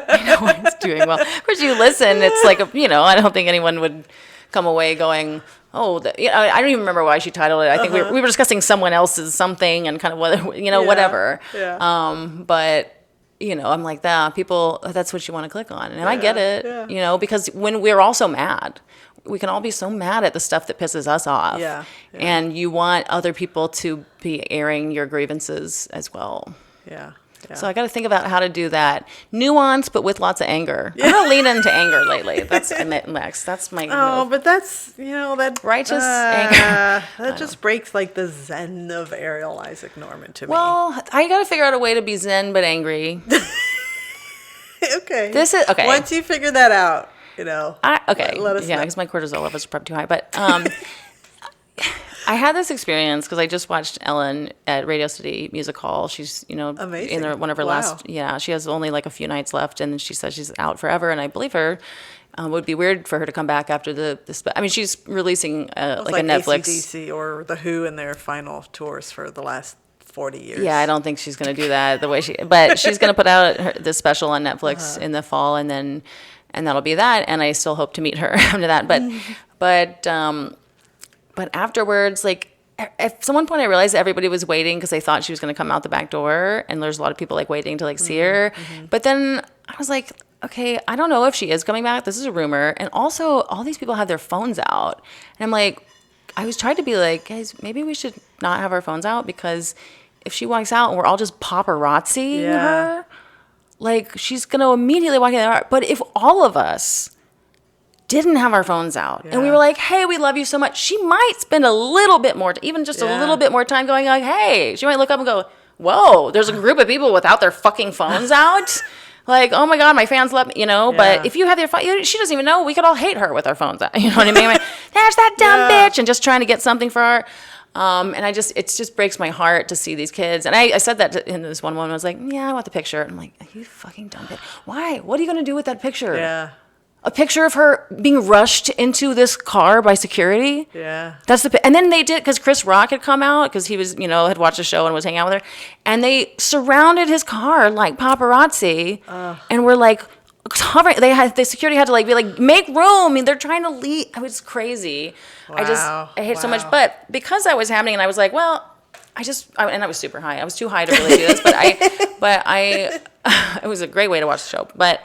I know why it's doing well. Of course, you listen. It's like, I don't think anyone would come away going, oh, I don't even remember why she titled it. I think we were discussing someone else's something and kind of whatever. Yeah. But, I'm like, people, that's what you want to click on. And I get it, because when we're all so mad, we can all be so mad at the stuff that pisses us off. Yeah. And you want other people to be airing your grievances as well. Yeah. So I got to think about how to do that. Nuance, but with lots of anger. I'm going to lean into anger lately. That's next. That's my move. But that's, that... Righteous anger. That just breaks, like, the zen of Arielle Isaac Norman to me. Well, I got to figure out a way to be zen but angry. Okay. okay. This is okay. Once you figure that out, Okay. let us yeah, know. because my cortisol levels are probably too high. But I had this experience because I just watched Ellen at Radio City Music Hall. She's, Amazing. in one of her Wow. last, she has only like a few nights left, and she says she's out forever, and I believe her. It would be weird for her to come back after I mean, she's releasing like a Netflix. AC/DC or The Who in their final tours for the last 40 years. Yeah, I don't think she's going to do that the way but she's going to put out this special on Netflix in the fall, and that'll be that. And I still hope to meet her after that. But afterwards, like at some point I realized that everybody was waiting because they thought she was going to come out the back door, and there's a lot of people like waiting to like see her. But then I was like, okay, I don't know if she is coming back. This is a rumor. And also all these people have their phones out. And I'm like, I was trying to be like, guys, maybe we should not have our phones out, because if she walks out and we're all just paparazzi her, like she's going to immediately walk in there. But if all of us didn't have our phones out and we were like, hey, we love you so much, she might spend a little bit more, even just a little bit more time going like, hey, she might look up and go, whoa, there's a group of people without their fucking phones out. Like, oh my God, my fans love me, But if you have your phone, she doesn't even know. We could all hate her with our phones out. You know what I mean? Like, there's that dumb bitch, and just trying to get something for her. And it just breaks my heart to see these kids. And I said that in this one woman. I was like, yeah, I want the picture. And I'm like, you fucking dumb bitch. Why? What are you going to do with that picture? Yeah. A picture of her being rushed into this car by security. Yeah. And then they did, because Chris Rock had come out, because he was, had watched the show and was hanging out with her, and they surrounded his car like paparazzi, and were like hovering. The security had to like be like, make room. I mean, they're trying to leave. It was crazy. Wow. I hate it so much. But because that was happening, and I was like, well, and I was super high. I was too high to really do this, but it was a great way to watch the show. But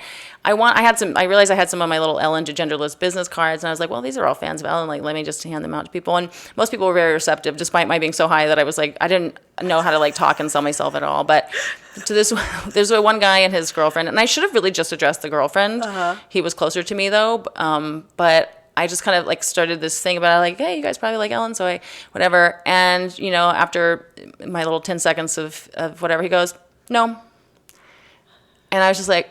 I realized I had some of my little Ellen Degenderless business cards, and I was like, well, these are all fans of Ellen. Like, let me just hand them out to people. And most people were very receptive, despite my being so high that I was like, I didn't know how to like talk and sell myself at all. But there's one guy and his girlfriend, and I should have really just addressed the girlfriend. He was closer to me though, but I just kind of like started this thing about like, hey, you guys probably like Ellen, so whatever. And after my little 10 seconds of whatever, he goes, no. And I was just like,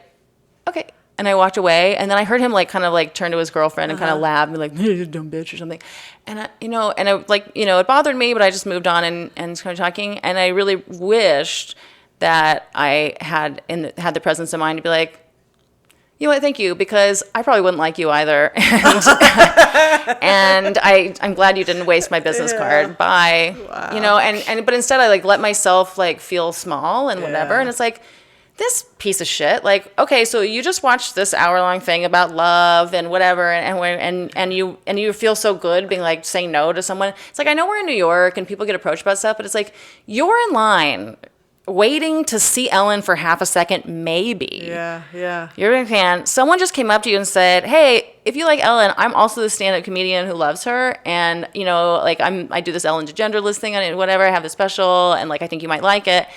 okay. And I walked away, and then I heard him like kind of like turn to his girlfriend and kind of laugh and be like, hey, dumb bitch or something. And it bothered me, but I just moved on and started talking. And I really wished that I had the presence of mind to be like, you know what, thank you, because I probably wouldn't like you either. And I'm glad you didn't waste my business card. Bye. Wow. But instead I like let myself like feel small and whatever. And it's like, this piece of shit, like, okay, so you just watched this hour-long thing about love and whatever, and you feel so good being like saying no to someone. It's like, I know we're in New York and people get approached about stuff, but it's like, you're in line waiting to see Ellen for half a second, maybe. Yeah. You're a fan. Someone just came up to you and said, hey, if you like Ellen, I'm also the stand-up comedian who loves her, and like I do this Ellen Degenderless thing on it, whatever. I have this special, and like I think you might like it.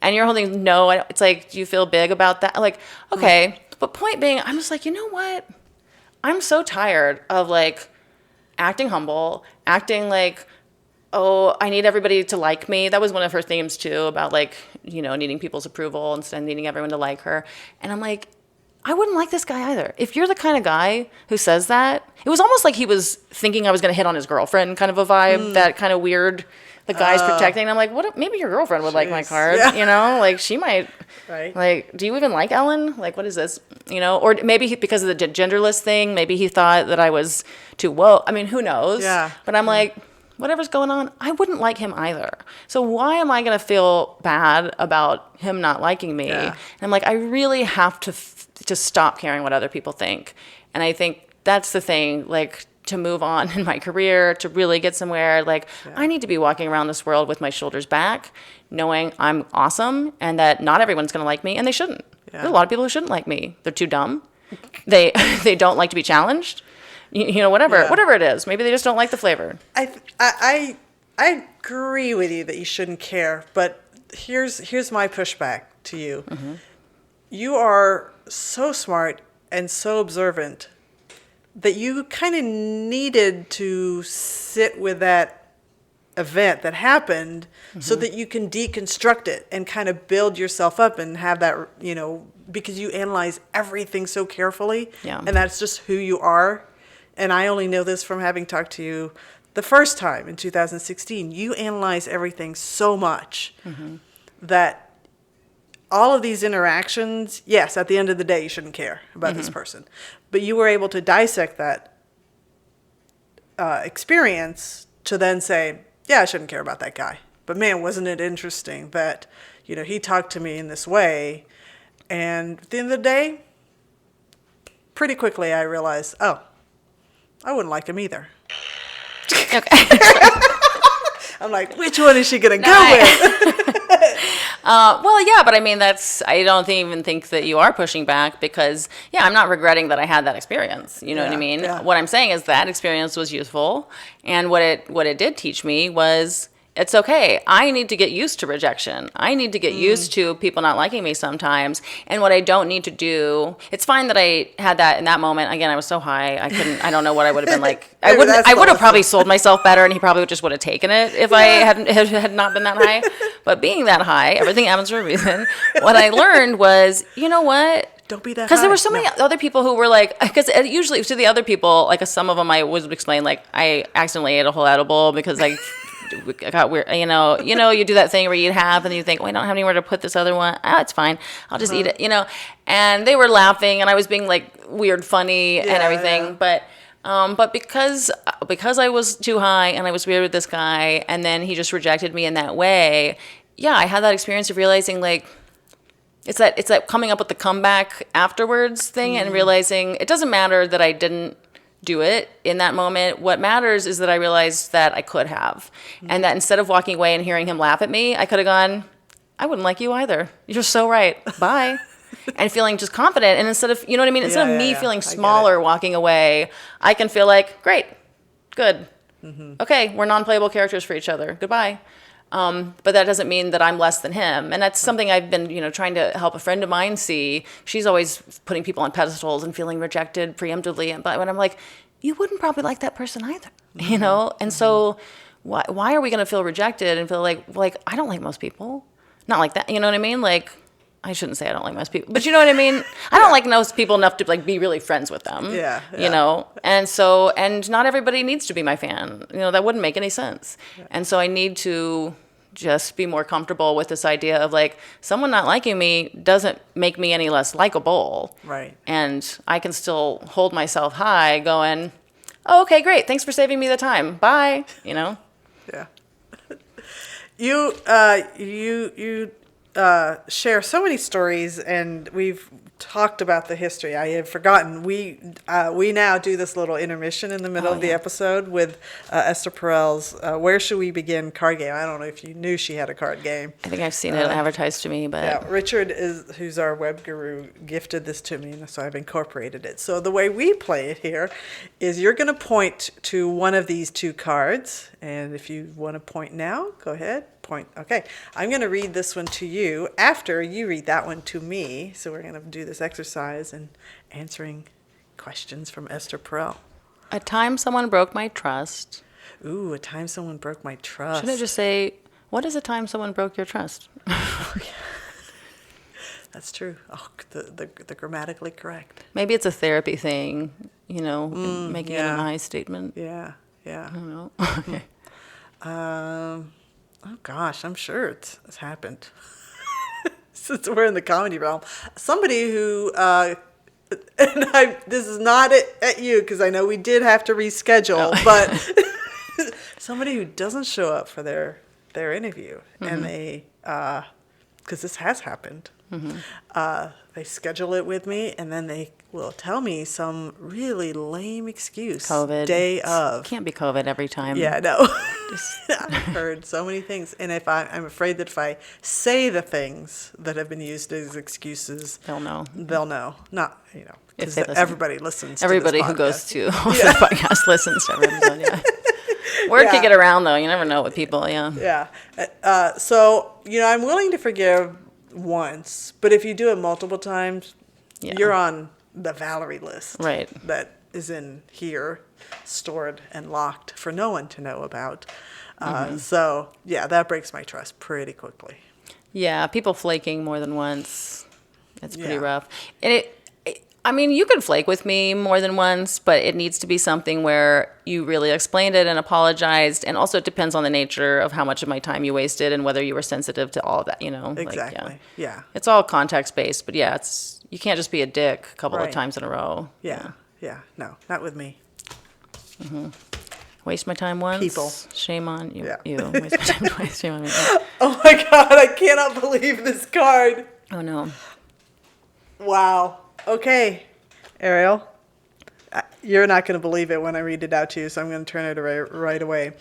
And you're holding no. It's like, do you feel big about that? Like, okay. But point being, I'm just like, you know what? I'm so tired of like acting humble, acting like, oh, I need everybody to like me. That was one of her themes too, about like, needing people's approval instead of needing everyone to like her. And I'm like, I wouldn't like this guy either. If you're the kind of guy who says that, it was almost like he was thinking I was going to hit on his girlfriend, kind of a vibe, that kind of weird. The guy's protecting. And I'm like, what? Maybe your girlfriend would like my card, like she might. Right. Like, do you even like Ellen? Like, what is this? Or maybe because of the genderless thing, maybe he thought that I was too woke. I mean, who knows? Yeah. But I'm like, whatever's going on, I wouldn't like him either. So why am I going to feel bad about him not liking me? Yeah. And I'm like, I really have to stop caring what other people think. And I think that's the thing, like, to move on in my career, to really get somewhere. Like, I need to be walking around this world with my shoulders back, knowing I'm awesome and that not everyone's going to like me, and they shouldn't. Yeah. There's a lot of people who shouldn't like me. They're too dumb. They don't like to be challenged. Whatever it is. Maybe they just don't like the flavor. I agree with you that you shouldn't care, but here's my pushback to you. Mm-hmm. You are so smart and so observant that you kind of needed to sit with that event that happened so that you can deconstruct it and kind of build yourself up and have that, because you analyze everything so carefully. Yeah. And that's just who you are. And I only know this from having talked to you the first time in 2016. You analyze everything so much that all of these interactions, yes, at the end of the day, you shouldn't care about this person. But you were able to dissect that experience to then say, yeah, I shouldn't care about that guy. But man, wasn't it interesting that, he talked to me in this way. And at the end of the day, pretty quickly I realized, I wouldn't like him either. Okay. I'm like, which one is she going to go with? Well, yeah, but I mean, I don't even think that you are pushing back because, I'm not regretting that I had that experience. You know what I mean? Yeah. What I'm saying is that experience was useful. And what it did teach me was it's okay. I need to get used to rejection. I need to get used to people not liking me sometimes. And what I don't need to do, it's fine that I had that in that moment. Again, I was so high. I don't know what I would have been like. I would have probably sold myself better and he probably just would have taken it if I had not been that high. But being that high, everything happens for a reason. What I learned was, you know what? Don't be that high. Because there were so many other people who were like, because usually to the other people, like some of them I would explain, like I accidentally ate a whole edible because I got weird, you do that thing where you have and you think, well, I don't have anywhere to put this other one. It's fine. I'll just eat it, and they were laughing and I was being like weird, funny and everything. Yeah. But because I was too high and I was weird with this guy and then he just rejected me in that way. Yeah. I had that experience of realizing like, it's that coming up with the comeback afterwards thing and realizing it doesn't matter that I didn't do it in that moment. What matters is that I realized that I could have. And that instead of walking away and hearing him laugh at me, I could have gone, I wouldn't like you either. You're so right. Bye. And feeling just confident. And instead of, you know what I mean? Instead of me feeling smaller walking away, I can feel like, great, good. Okay, we're non-playable characters for each other. Goodbye. But that doesn't mean that I'm less than him. And that's something I've been, trying to help a friend of mine see. She's always putting people on pedestals and feeling rejected preemptively. But when I'm like, you wouldn't probably like that person either, And so why are we going to feel rejected and feel like I don't like most people? Not like that. You know what I mean? Like, I shouldn't say I don't like most people, but you know what I mean? I don't like most people enough to like be really friends with them. Yeah. And not everybody needs to be my fan. That wouldn't make any sense. Yeah. And so I need to just be more comfortable with this idea of like someone not liking me doesn't make me any less likable. Right. And I can still hold myself high going, oh, okay, great. Thanks for saving me the time. Bye. Yeah. You share so many stories, and we've talked about the history. I had forgotten. We now do this little intermission in the middle of the episode with Esther Perel's Where Should We Begin card game. I don't know if you knew she had a card game. I think I've seen it advertised to me, but yeah, Richard who's our web guru, gifted this to me, and so I've incorporated it. So the way we play it here is you're going to point to one of these two cards, and if you want to point now, go ahead. Point. Okay, I'm going to read this one to you after you read that one to me. So we're going to do this exercise and answering questions from Esther Perel. A time someone broke my trust. Ooh, a time someone broke my trust. Shouldn't I just say, what is a time someone broke your trust? That's true. Oh, the grammatically correct. Maybe it's a therapy thing, making it an I statement. Yeah. I don't know. Okay. Oh gosh, I'm sure it's happened. Since we're in the comedy realm, somebody who this is not at you because I know we did have to reschedule, but somebody who doesn't show up for their interview, and they because this has happened. They schedule it with me, and then they will tell me some really lame excuse. COVID. Day of. Can't be COVID every time. Yeah, no. I've heard so many things, and if I'm afraid that if I say the things that have been used as excuses, they'll know. Not because listen. Everybody listens. Everybody to who this goes to the podcast listens to every episode. Yeah. Word can get around though. You never know with people. Yeah. Yeah. So I'm willing to forgive once, but if you do it multiple times, you're on the Valerie list, right? That is in here, stored and locked for no one to know about. So, yeah, that breaks my trust pretty quickly. Yeah, people flaking more than once. It's pretty Yeah. rough. And I mean, you can flake with me more than once, but it needs to be something where you really explained it and apologized. And also, it depends on the nature of how much of my time you wasted and whether you were sensitive to all of that, Exactly. Like, Yeah. It's all context based, but yeah, you can't just be a dick a couple of Right. times in a row. Yeah. Yeah. No, not with me. Waste my time once. People. Shame on you. Yeah. You. Waste my time twice. Shame on me. Yeah. Oh my God, I cannot believe this card. Oh, no. Wow. Okay, Arielle, you're not going to believe it when I read it out to you, so I'm going to turn it right away.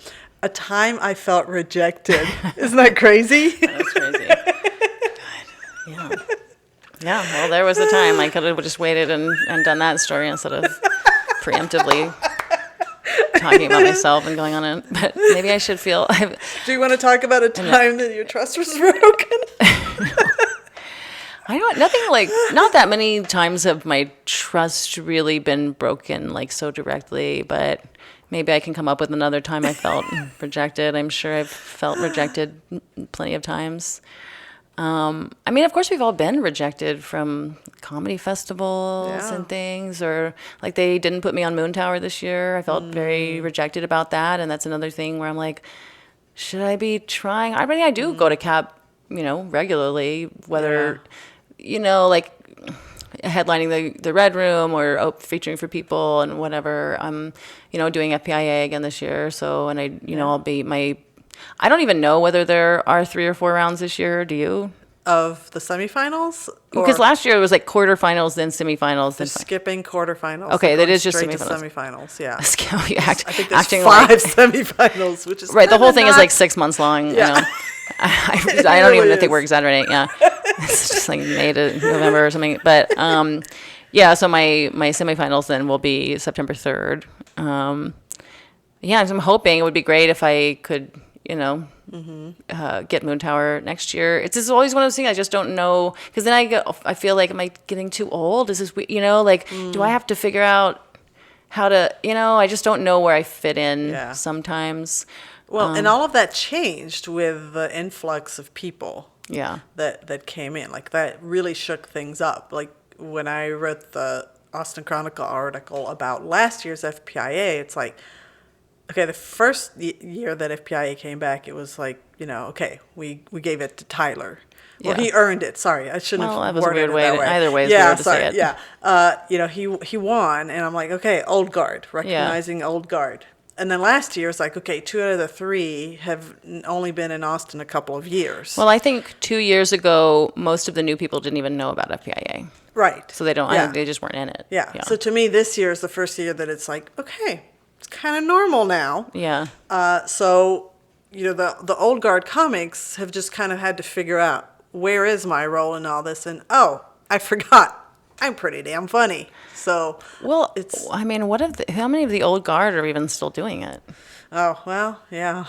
A time I felt rejected. Isn't that crazy? That's crazy. God. Yeah. Yeah, well, there was a time I could have just waited and done that story instead of preemptively talking about myself and going on it. But maybe I should feel... Do you want to talk about a time that your trust was broken? Not that many times have my trust really been broken, like, so directly, but maybe I can come up with another time I felt rejected. I'm sure I've felt rejected plenty of times. I mean, of course, we've all been rejected from comedy festivals and things, or like they didn't put me on Moon Tower this year. I felt very rejected about that, and that's another thing where I'm like, should I be trying? I mean, I do go to CAP, regularly, whether, like headlining the Red Room or featuring for people and whatever. I'm, doing FPIA again this year, so, and I'll be I don't even know whether there are 3 or 4 rounds this year. Do you? Of the semifinals? Because last year it was like quarterfinals, then semifinals, then skipping quarterfinals. Okay, that is just straight semifinals. to semifinals. Yeah. I think there's acting 5 like semifinals, which is right. The whole thing is not... like 6 months long. Yeah. I don't really even think is. we're exaggerating. Yeah, it's just like May to November or something. But yeah. So my semifinals then will be September 3rd. Yeah, so I'm hoping it would be great if I could, get Moon Tower next year. It's just always one of those things I just don't know, because then I feel like, am I getting too old? Is this, do I have to figure out how to, I just don't know where I fit in sometimes. Well, and all of that changed with the influx of people. Yeah. That came in. Like, that really shook things up. Like, when I wrote the Austin Chronicle article about last year's FPIA, it's like, okay, the first year that FPIA came back, it was like, okay, we gave it to Tyler. Well, he earned it. Sorry, I shouldn't have that was a worded weird it way. that way. Either way is weird to say it. Yeah. He won, and I'm like, okay, old guard, recognizing old guard. And then last year, it's like, okay, 2 out of the 3 have only been in Austin a couple of years. Well, I think 2 years ago, most of the new people didn't even know about FPIA. Right. So they they just weren't in it. Yeah. So to me, this year is the first year that it's like, okay, it's kind of normal now. Yeah. So, the old guard comics have just kind of had to figure out, where is my role in all this? And, I forgot. I'm pretty damn funny. So, well, it's... I mean, how many of the old guard are even still doing it? Oh, well, yeah.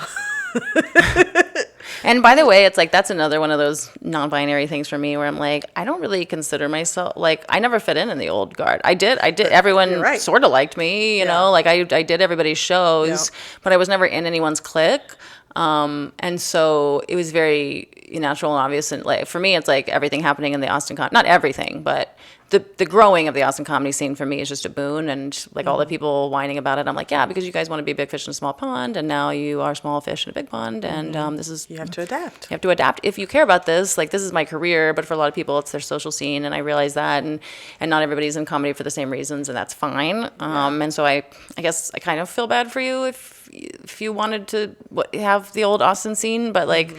And by the way, it's like, that's another one of those non-binary things for me where I'm like, I don't really consider myself, like, I never fit in the old guard. I did. Everyone sort of liked me, you know, like I did everybody's shows, but I was never in anyone's clique. And so it was very natural and obvious. And like, for me, it's like everything happening in the Austin not everything, but the growing of the Austin comedy scene for me is just a boon. And like all the people whining about it, I'm like, yeah, because you guys want to be a big fish in a small pond, and now you are small fish in a big pond. And this is... You have to adapt. You have to adapt. If you care about this, like, this is my career, but for a lot of people, it's their social scene, and I realize that, and not everybody's in comedy for the same reasons, and that's fine. And so I guess I kind of feel bad for you if you wanted to have the old Austin scene, but like...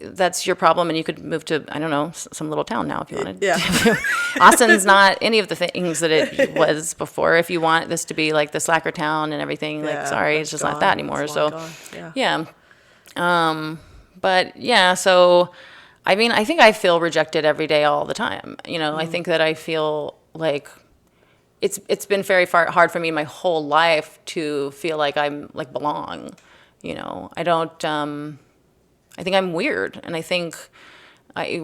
That's your problem, and you could move to, I don't know, some little town now if you wanted. Yeah. Austin's not any of the things that it was before. If you want this to be like the slacker town and everything, like, sorry, it's just not that anymore. So, yeah. But yeah, so, I mean, I think I feel rejected every day, all the time. I think that I feel like it's been very hard for me my whole life to feel like I'm like belong. I don't. I think I'm weird, and I think I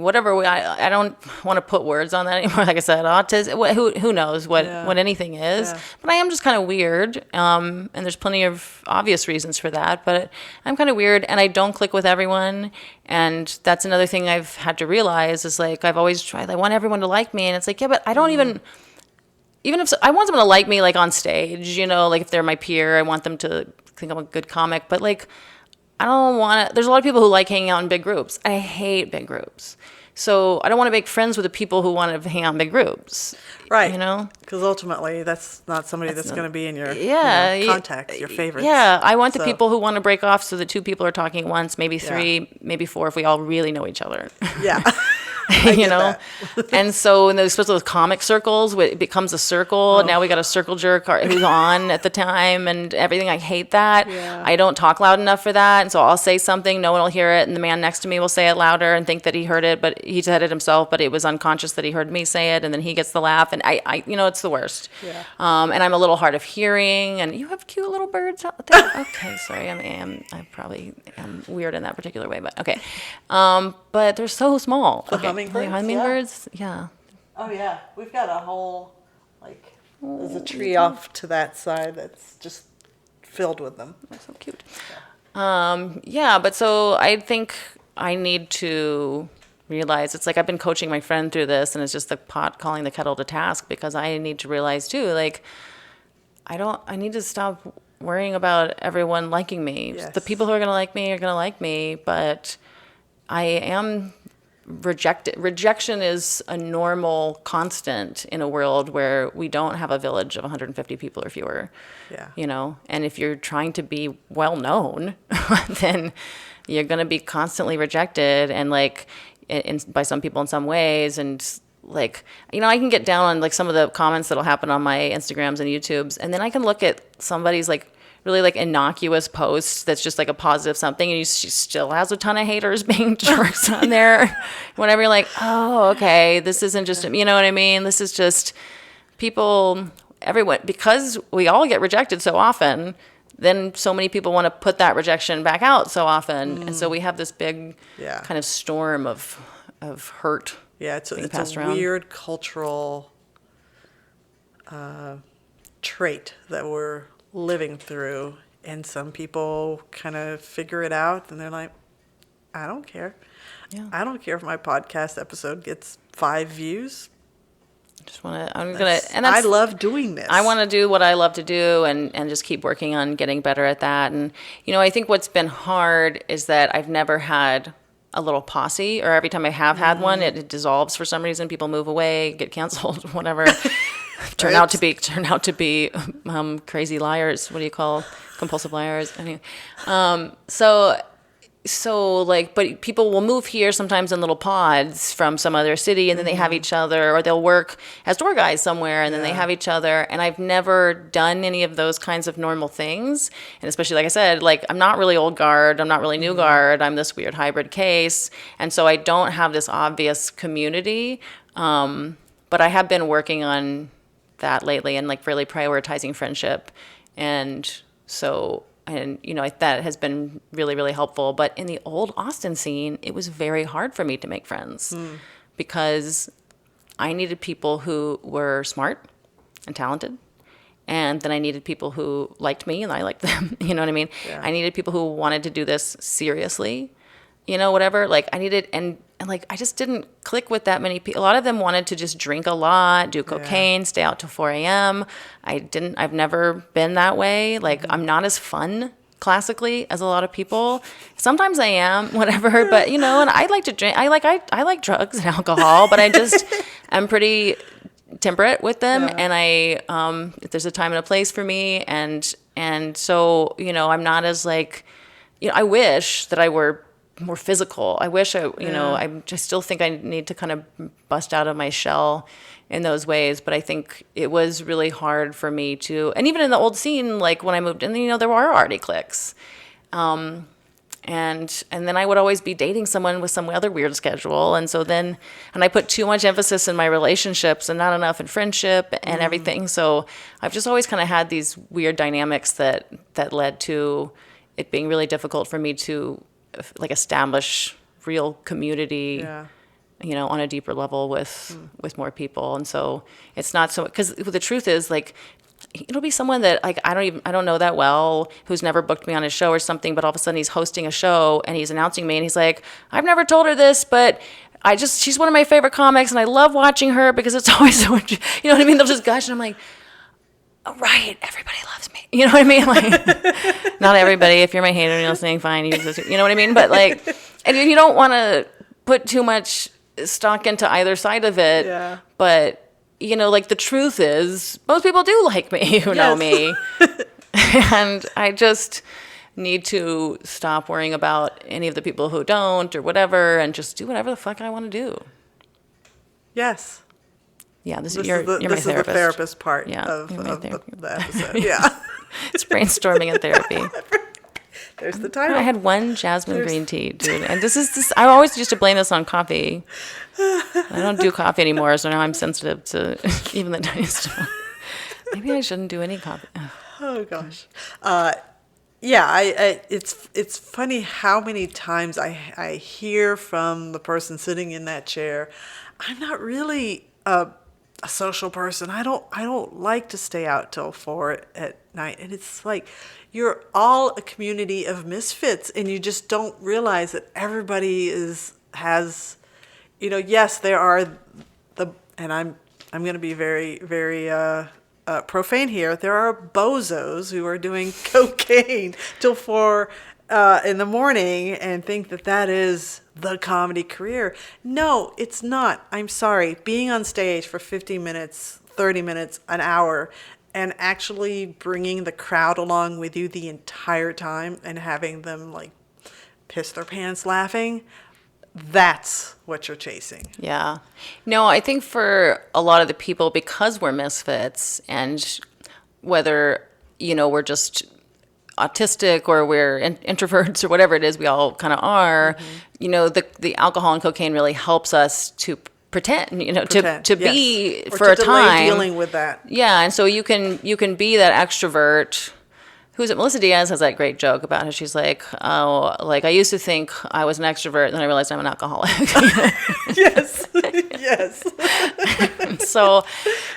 don't want to put words on that anymore. Like I said, autism, who knows what anything is, but I am just kind of weird. And there's plenty of obvious reasons for that, but I'm kind of weird and I don't click with everyone. And that's another thing I've had to realize is like, I've always tried, I want everyone to like me. And it's like, yeah, but I don't even if I want someone to like me, like on stage, like if they're my peer, I want them to think I'm a good comic, but like, I don't want to, there's a lot of people who like hanging out in big groups. I hate big groups. So I don't want to make friends with the people who want to hang out in big groups. Right. Because ultimately that's not somebody that's going to be in your contacts, your favorites. Yeah. I want the people who want to break off so that 2 people are talking at once, maybe 3, maybe 4 if we all really know each other. Yeah. And so in especially those comic circles, it becomes a circle. Now we got a circle jerk who's on at the time and everything. I hate that. Yeah. I don't talk loud enough for that. And so I'll say something, no one will hear it. And the man next to me will say it louder and think that he heard it, but he said it himself, but it was unconscious that he heard me say it. And then he gets the laugh. And I it's the worst. Yeah. And I'm a little hard of hearing and you have cute little birds out there. Okay. Sorry. I probably am weird in that particular way, but okay. But they're so small. Hummingbirds? Yeah. Oh, yeah. We've got a whole, there's a tree off to that side that's just filled with them. They're so cute. But so I think I need to realize, it's like I've been coaching my friend through this, and it's just the pot calling the kettle to task, because I need to realize too, I need to stop worrying about everyone liking me. Yes. The people who are going to like me are going to like me, but I am rejected. Rejection is a normal constant in a world where we don't have a village of 150 people or fewer. Yeah. And if you're trying to be well known, then you're going to be constantly rejected and by some people in some ways. And I can get down on some of the comments that'll happen on my Instagrams and YouTubes, and then I can look at somebody's really innocuous post that's just a positive something, and she still has a ton of haters being jerks on there. Whenever you're like, oh, okay, this isn't just, you know what I mean? This is just people, everyone, because we all get rejected so often, then so many people want to put that rejection back out so often. And so we have this big kind of storm of hurt. Yeah, it's a weird cultural trait that we're living through, and some people kind of figure it out and they're like, I don't care. I don't care if my podcast episode gets 5 views. I love doing this. I want to do what I love to do and just keep working on getting better at that. And I think what's been hard is that I've never had a little posse, or every time I have had one, it dissolves for some reason. People move away, get canceled, whatever. turn out to be crazy liars. What do you call compulsive liars? Anyway, but people will move here sometimes in little pods from some other city, and then they have each other, or they'll work as tour guides somewhere, and then they have each other. And I've never done any of those kinds of normal things. And especially, like I said, I'm not really old guard, I'm not really new guard, I'm this weird hybrid case. And so I don't have this obvious community. But I have been working on that lately and really prioritizing friendship. And so, that has been really, really helpful. But in the old Austin scene, it was very hard for me to make friends because I needed people who were smart and talented. And then I needed people who liked me and I liked them. You know what I mean? Yeah. I needed people who wanted to do this seriously, whatever. I needed, and I just didn't click with that many people. A lot of them wanted to just drink a lot, do cocaine, stay out till 4 a.m. I've never been that way. I'm not as fun classically as a lot of people. Sometimes I am, whatever, but and I like to drink. I like drugs and alcohol, but I'm pretty temperate with them. And there's a time and a place for me. And so, I'm not as I wish that I were more physical. I wish I just still think I need to kind of bust out of my shell in those ways. But I think it was really hard for me to, and even in the old scene, when I moved in, there were already cliques. And then I would always be dating someone with some other weird schedule. And so and I put too much emphasis in my relationships and not enough in friendship and everything. So I've just always kind of had these weird dynamics that led to it being really difficult for me to establish real community on a deeper level with more people. And so it's not so, because the truth is, like, it'll be someone that, like, I don't know that well, who's never booked me on his show or something, but all of a sudden he's hosting a show and he's announcing me and he's like, I've never told her this, but she's one of my favorite comics and I love watching her because it's always so, you know what I mean? They'll just gush and I'm like, oh, right, everybody loves me. You know what I mean? Like, not everybody. If you're my hater and you're listening, fine. You know what I mean? But, like, and you don't want to put too much stock into either side of it. Yeah. But, like, the truth is, most people do like me who know me. And I just need to stop worrying about any of the people who don't or whatever and just do whatever the fuck I want to do. Yes. Yeah, this is my therapist. The therapist part of the episode. Yeah. It's brainstorming and therapy. There's the title. I had one jasmine green tea, dude. And I always used to blame this on coffee. I don't do coffee anymore, so now I'm sensitive to even the tiniest stuff. Maybe I shouldn't do any coffee. Oh, gosh. Yeah, it's funny how many times I hear from the person sitting in that chair, I'm not really a social person. I don't like to stay out till 4 at night. And it's like, you're all a community of misfits and you just don't realize that everybody has, yes, there are and I'm going to be very, very, profane here. There are bozos who are doing cocaine till 4 in the morning and think that is the comedy career. No, it's not. I'm sorry. Being on stage for 50 minutes, 30 minutes, an hour, and actually bringing the crowd along with you the entire time and having them, like, piss their pants laughing, that's what you're chasing. Yeah. No, I think for a lot of the people, because we're misfits, and whether, we're just autistic or we're introverts or whatever it is we all kind of are, the alcohol and cocaine really helps us to pretend, to be or for to a delay time dealing with that. Yeah, and so you can be that extrovert. Who's it? Melissa Diaz has that great joke about how she's like, oh, like, I used to think I was an extrovert, and then I realized I'm an alcoholic. Yes. Yes. So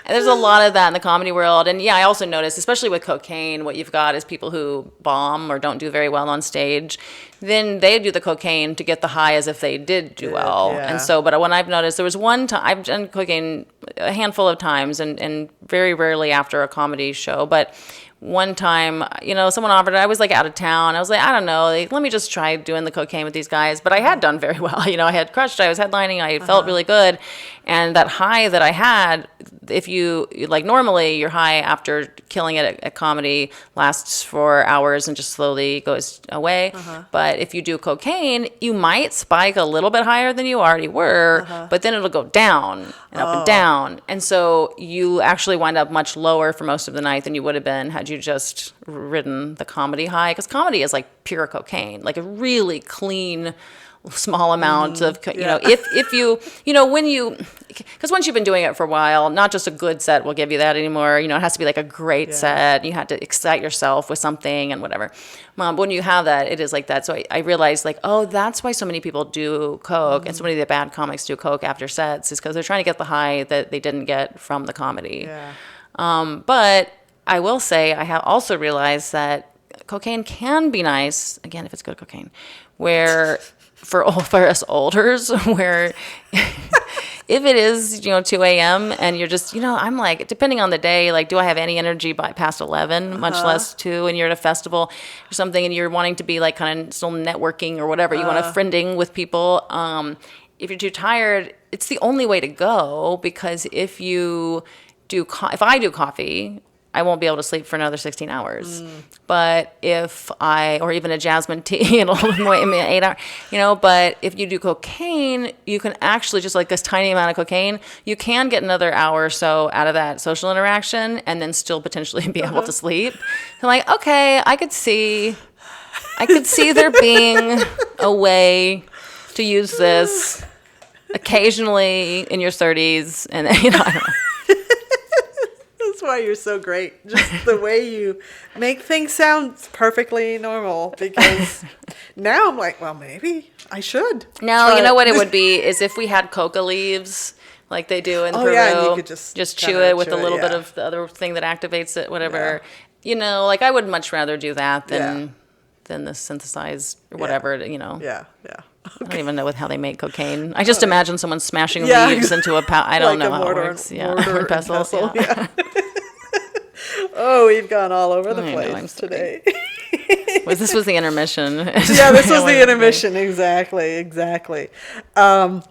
there's a lot of that in the comedy world. And yeah, I also noticed, especially with cocaine, what you've got is people who bomb or don't do very well on stage. Then they do the cocaine to get the high as if they did do well. Yeah. And so, but when I've noticed, there was one time, I've done cocaine a handful of times and very rarely after a comedy show, but one time, someone offered it. I was, like, out of town. I was like, I don't know. Like, let me just try doing the cocaine with these guys. But I had done very well. I had crushed. I was headlining. I felt really good. And that high that I had, if you, like, normally your high after killing it at comedy lasts for hours and just slowly goes away. But if you do cocaine, you might spike a little bit higher than you already were, but then it'll go down and up and down. And so you actually wind up much lower for most of the night than you would have been had you just ridden the comedy high. Because comedy is like pure cocaine, like a really clean, small amount of, if you, when you, because once you've been doing it for a while, not just a good set will give you that anymore. It has to be like a great set. You had to excite yourself with something and whatever. But when you have that, it is like that. So I realized, like, oh, that's why so many people do coke and so many of the bad comics do coke after sets, is because they're trying to get the high that they didn't get from the comedy. Yeah. But I will say I have also realized that cocaine can be nice, again, if it's good cocaine, where for us olders, where if it is, 2 a.m. and you're just, I'm like, depending on the day, like, do I have any energy by past 11, much less 2, and you're at a festival or something and you're wanting to be, like, kind of still networking or whatever, you want to friending with people. If you're too tired, it's the only way to go, because if you do, if I do coffee, I won't be able to sleep for another 16 hours. But or even a jasmine tea, it'll wait me 8 hours, but if you do cocaine, you can actually, just like this tiny amount of cocaine, you can get another hour or so out of that social interaction and then still potentially be able to sleep. So, like, okay, I could see there being a way to use this occasionally in your 30s, and I don't know. is why you're so great. Just the way you make things sound perfectly normal. Because now I'm like, well, maybe I should. No, try you know it. what it would be is if we had coca leaves like they do in Peru. Yeah, and you could just chew kinda it with chew a it, little bit yeah. of the other thing that activates it, whatever. You know, like I would much rather do that than the synthesized or whatever, you know. Yeah. I don't even know how they make cocaine. I just imagine someone smashing Yeah. leaves into a I don't Like know a how mortar it and- works. mortar Or and pestle. yeah. Oh, we've gone all over the I know, place I'm sorry. today. This was the intermission. Yeah, this was the intermission. Exactly. What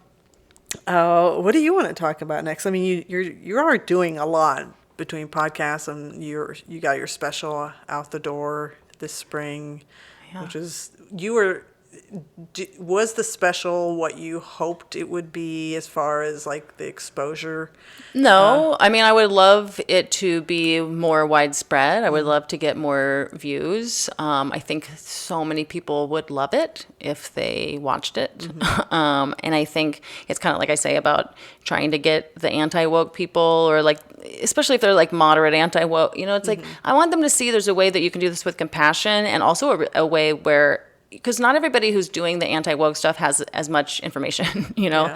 do you want to talk about next? I mean, you are doing a lot between podcasts, and you got your special out the door this spring, which is was the special what you hoped it would be as far as like the exposure? No, I mean, I would love it to be more widespread. I would love to get more views. I think so many people would love it if they watched it. And I think it's kind of like I say about trying to get the anti-woke people, or like, especially if they're like moderate anti-woke, you know, it's like, I want them to see there's a way that you can do this with compassion, and also a way where, because not everybody who's doing the anti-woke stuff has as much information, you know?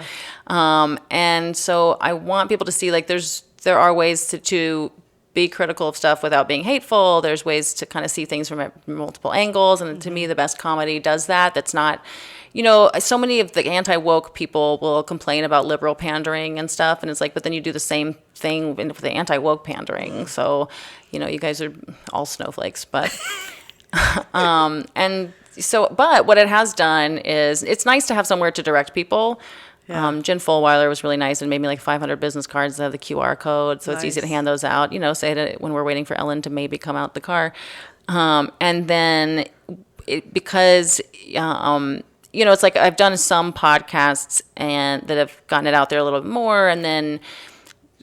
And so I want people to see, like, there are ways to be critical of stuff without being hateful. There's ways to kind of see things from multiple angles. And to me, the best comedy does that. That's not, you know, so many of the anti-woke people will complain about liberal pandering and stuff. And it's like, but then you do the same thing with the anti-woke pandering. So, you know, you guys are all snowflakes, but, but what it has done is it's nice to have somewhere to direct people. Jen Fulweiler was really nice and made me like 500 business cards that have the QR code, so it's easy to hand those out. You know, say that when we're waiting for Ellen to maybe come out the car, and then because you know, it's like I've done some podcasts and that have gotten it out there a little bit more, and then.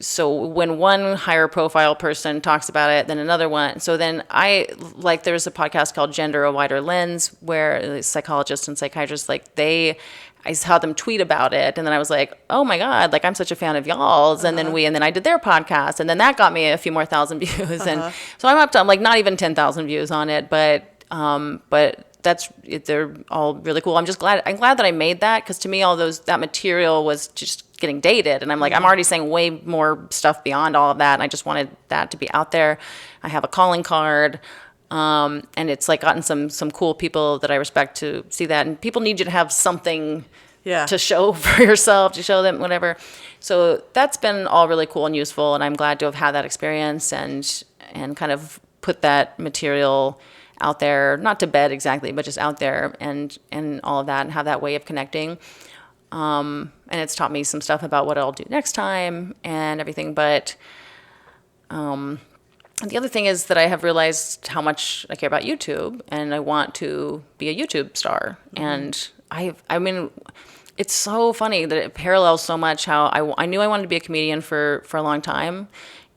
So when one higher profile person talks about it, then another one. So then there's a podcast called Gender, a Wider Lens, where psychologists and psychiatrists, I saw them tweet about it. And then I was like, oh my God, like I'm such a fan of y'all's. And then I did their podcast, and then that got me a few more thousand views. And so I'm up to, like not even 10,000 views on it, but they're all really cool. I'm glad that I made that, because to me, that material was just getting dated, and I'm like, I'm already saying way more stuff beyond all of that, and I just wanted that to be out there. I have a calling card, and it's like gotten some cool people that I respect to see that, and people need you to have something to show for yourself, to show them whatever. So that's been all really cool and useful, and I'm glad to have had that experience and kind of put that material out there, not to bed exactly, but just out there and all of that, and have that way of connecting. And it's taught me some stuff about what I'll do next time and everything. But the other thing is that I have realized how much I care about YouTube, and I want to be a YouTube star. And I mean, it's so funny that it parallels so much how I knew I wanted to be a comedian for a long time.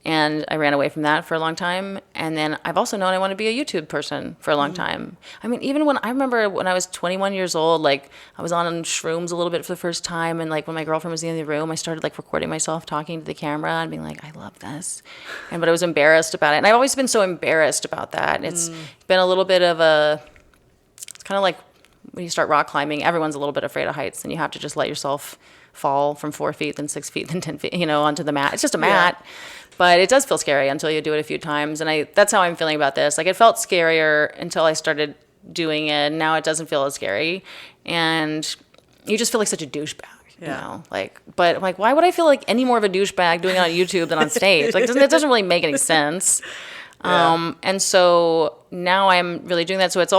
And I ran away from that for a long time. And then I've also known I want to be a YouTube person for a long time. I mean, even I remember when I was 21 years old, like I was on shrooms a little bit for the first time. And like when my girlfriend was in the room, I started like recording myself talking to the camera and being like, I love this. But I was embarrassed about it. And I've always been so embarrassed about that. And it's been a little bit of it's kind of like when you start rock climbing, everyone's a little bit afraid of heights, and you have to just let yourself fall from 4 feet, then 6 feet, then 10 feet, you know, onto the mat. It's just a mat. But it does feel scary until you do it a few times. And that's how I'm feeling about this. Like, it felt scarier until I started doing it. And now it doesn't feel as scary. And you just feel like such a douchebag, you know? But I'm like, why would I feel like any more of a douchebag doing it on YouTube than on stage? Like, it doesn't really make any sense. And so now I'm really doing that. So it's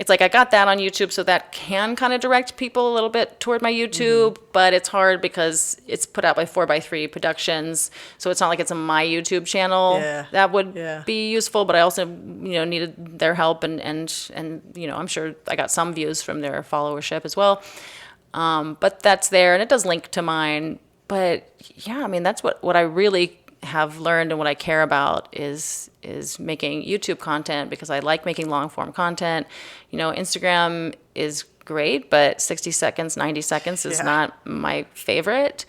like I got that on YouTube, so that can kind of direct people a little bit toward my YouTube, but it's hard because it's put out by 4x3 Productions, so it's not like it's on my YouTube channel. That would be useful, but I also, you know, needed their help, and you know, I'm sure I got some views from their followership as well. But that's there, and it does link to mine. But yeah, I mean, that's what I really have learned, and what I care about is making YouTube content, because I like making long form content. You know, Instagram is great, but 60 seconds, 90 seconds is not my favorite.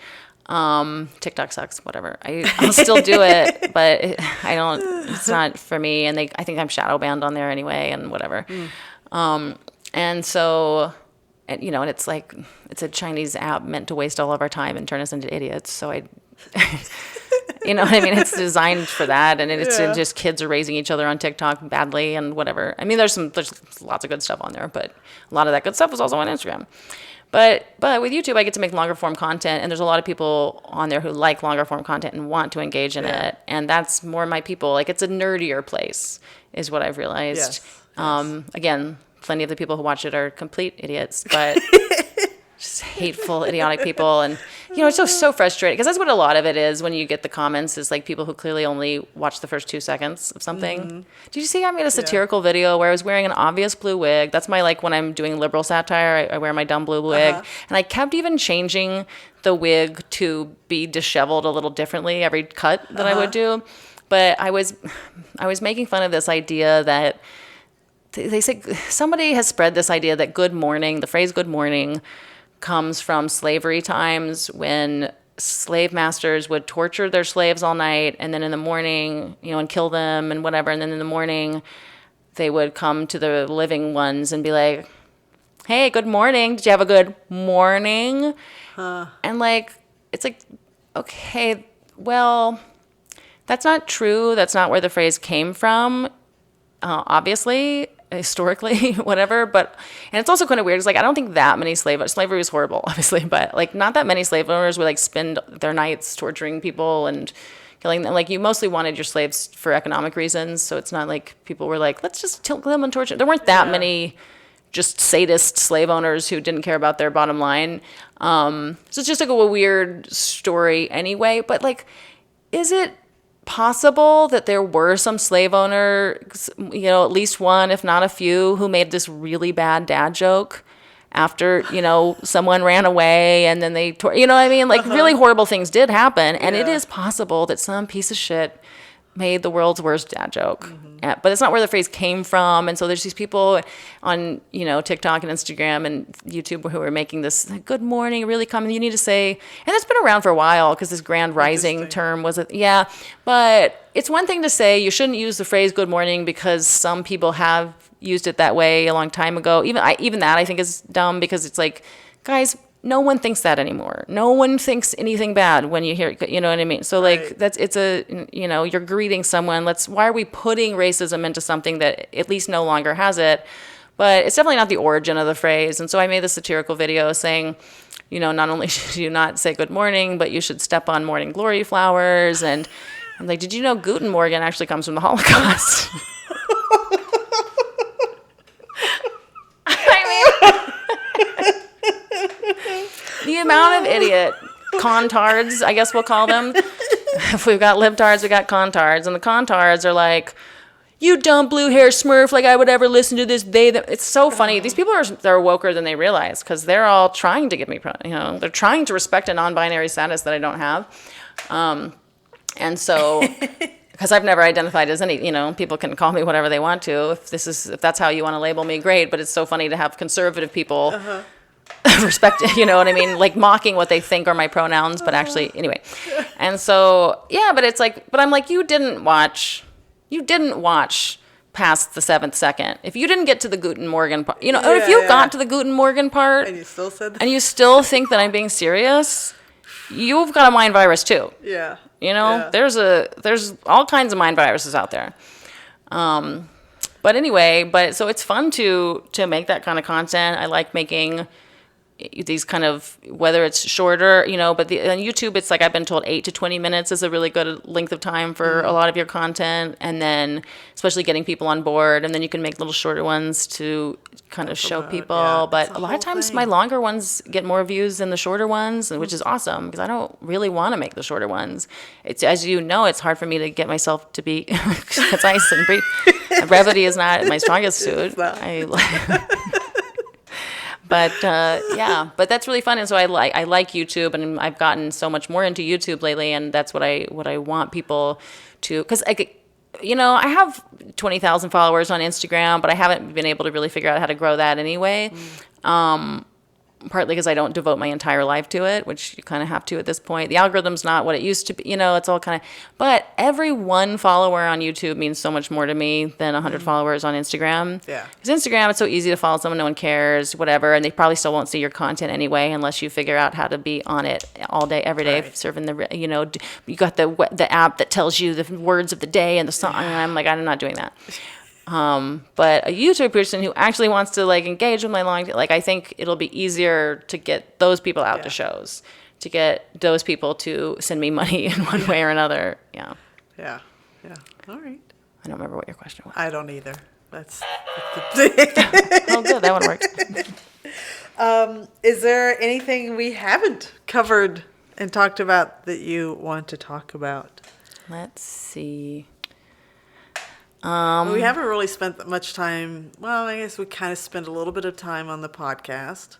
TikTok sucks, whatever. I'll still do it, but it's not for me. And I think I'm shadow banned on there anyway and whatever. And so, and it's like, it's a Chinese app meant to waste all of our time and turn us into idiots. So you know what I mean? It's designed for that. And it's just kids are raising each other on TikTok badly and whatever. I mean, there's lots of good stuff on there, but a lot of that good stuff is also on Instagram. But with YouTube, I get to make longer form content, and there's a lot of people on there who like longer form content and want to engage in it. And that's more my people. Like, it's a nerdier place, is what I've realized. Yes. Again, plenty of the people who watch it are complete idiots, but just hateful, idiotic people. And, it's so frustrating, because that's what a lot of it is when you get the comments, is like people who clearly only watch the first 2 seconds of something. Mm-hmm. Did you see I made a satirical video where I was wearing an obvious blue wig? That's my, like, when I'm doing liberal satire, I wear my dumb blue wig. And I kept even changing the wig to be disheveled a little differently every cut that I would do. But I was making fun of this idea that they say somebody has spread this idea that good morning, the phrase good morning, comes from slavery times, when slave masters would torture their slaves all night, and then in the morning, and kill them and whatever. And then in the morning, they would come to the living ones and be like, hey, good morning. Did you have a good morning? And like, it's like, okay, well, that's not true. That's not where the phrase came from. Obviously, historically, whatever, and it's also kind of weird. It's like, I don't think that many slavery was horrible, obviously, but like not that many slave owners would like spend their nights torturing people and killing them. Like, you mostly wanted your slaves for economic reasons, so it's not like people were like, let's just kill them and torture. There weren't that many just sadist slave owners who didn't care about their bottom line. So it's just like a weird story anyway, but like, is it possible that there were some slave owners, at least one, if not a few, who made this really bad dad joke after, someone ran away and then they, like really horrible things did happen. And it is possible that some piece of shit made the world's worst dad joke. But it's not where the phrase came from. And so there's these people on, TikTok and Instagram and YouTube who are making this good morning really common. You need to say, and that's been around for a while, because this grand rising term was but it's one thing to say you shouldn't use the phrase good morning, because some people have used it that way a long time ago. Even that I think is dumb, because it's like, guys, no one thinks that anymore. No one thinks anything bad when you hear it, you know what I mean? So like, you're greeting someone. Why are we putting racism into something that at least no longer has it? But it's definitely not the origin of the phrase. And so I made this satirical video saying, not only should you not say good morning, but you should step on morning glory flowers. And I'm like, did you know Guten Morgen actually comes from the Holocaust? The amount of idiot contards, I guess we'll call them. If we've got libtards, we got contards. And the contards are like, you dumb blue hair smurf, like I would ever listen to this, they, them. It's so funny. These people they're woker than they realize, because they're all trying to give me, they're trying to respect a non-binary status that I don't have. And so, because I've never identified as any, people can call me whatever they want to. If that's how you want to label me, great. But it's so funny to have conservative people respect it, you know what I mean? Like mocking what they think are my pronouns, but actually, anyway. And so, but it's like, but I'm like, you didn't watch past the 7th second. If you didn't get to the Guten Morgen part, or if you got to the Guten Morgen part, and you still said that, and you still think that I'm being serious, you've got a mind virus too. Yeah. There's all kinds of mind viruses out there. But anyway, so it's fun to make that kind of content. I like making these kind of, whether it's shorter, but on YouTube, it's like I've been told 8 to 20 minutes is a really good length of time for a lot of your content. And then especially getting people on board, and then you can make little shorter ones to kind of show people. But a lot of times my longer ones get more views than the shorter ones, which is awesome, because I don't really want to make the shorter ones. It's, as you know, it's hard for me to get myself to be concise and brief. Brevity is not my strongest suit. But but that's really fun, and so I like YouTube, and I've gotten so much more into YouTube lately, and that's what I want people to, because I have 20,000 followers on Instagram, but I haven't been able to really figure out how to grow that anyway. partly because I don't devote my entire life to it, which you kind of have to at this point. The algorithm's not what it used to be. It's all kind of, but every one follower on YouTube means so much more to me than 100 followers on Instagram. Yeah. Because Instagram, it's so easy to follow someone, no one cares, whatever, and they probably still won't see your content anyway unless you figure out how to be on it all day, every day, Right. serving you got the app that tells you the words of the day and the song, and I'm like, I'm not doing that. But a YouTube person who actually wants to engage with my I think it'll be easier to get those people out to shows, to get those people to send me money in one way or another. Yeah. Yeah. Yeah. All right. I don't remember what your question was. I don't either. That's Oh, good. That one worked. Is there anything we haven't covered and talked about that you want to talk about? Let's see. We haven't really spent that much time. Well, I guess we kind of spent a little bit of time on the podcast.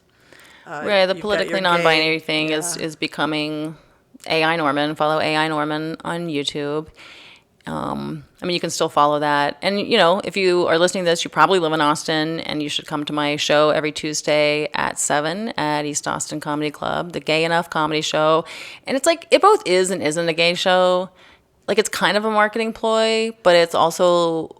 Right, the you've got politically your non-binary gay- thing yeah. is becoming AI Norman. Follow AI Norman on YouTube. You can still follow that. And, if you are listening to this, you probably live in Austin, and you should come to my show every Tuesday at 7 at East Austin Comedy Club, the Gay Enough comedy show. And it's it both is and isn't a gay show. It's kind of a marketing ploy, but it's also...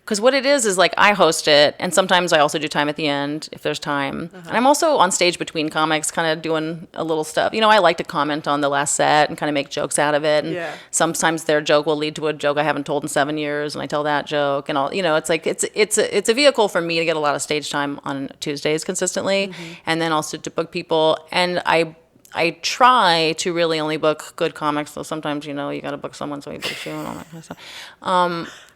Because what it is I host it, and sometimes I also do time at the end if there's time. And I'm also on stage between comics, kind of doing a little stuff. I like to comment on the last set and kind of make jokes out of it. And sometimes their joke will lead to a joke I haven't told in 7 years, and I tell that joke. And all it's a vehicle for me to get a lot of stage time on Tuesdays consistently, and then also to book people. And I try to really only book good comics, though sometimes, you got to book someone so he books you and all that kind of stuff.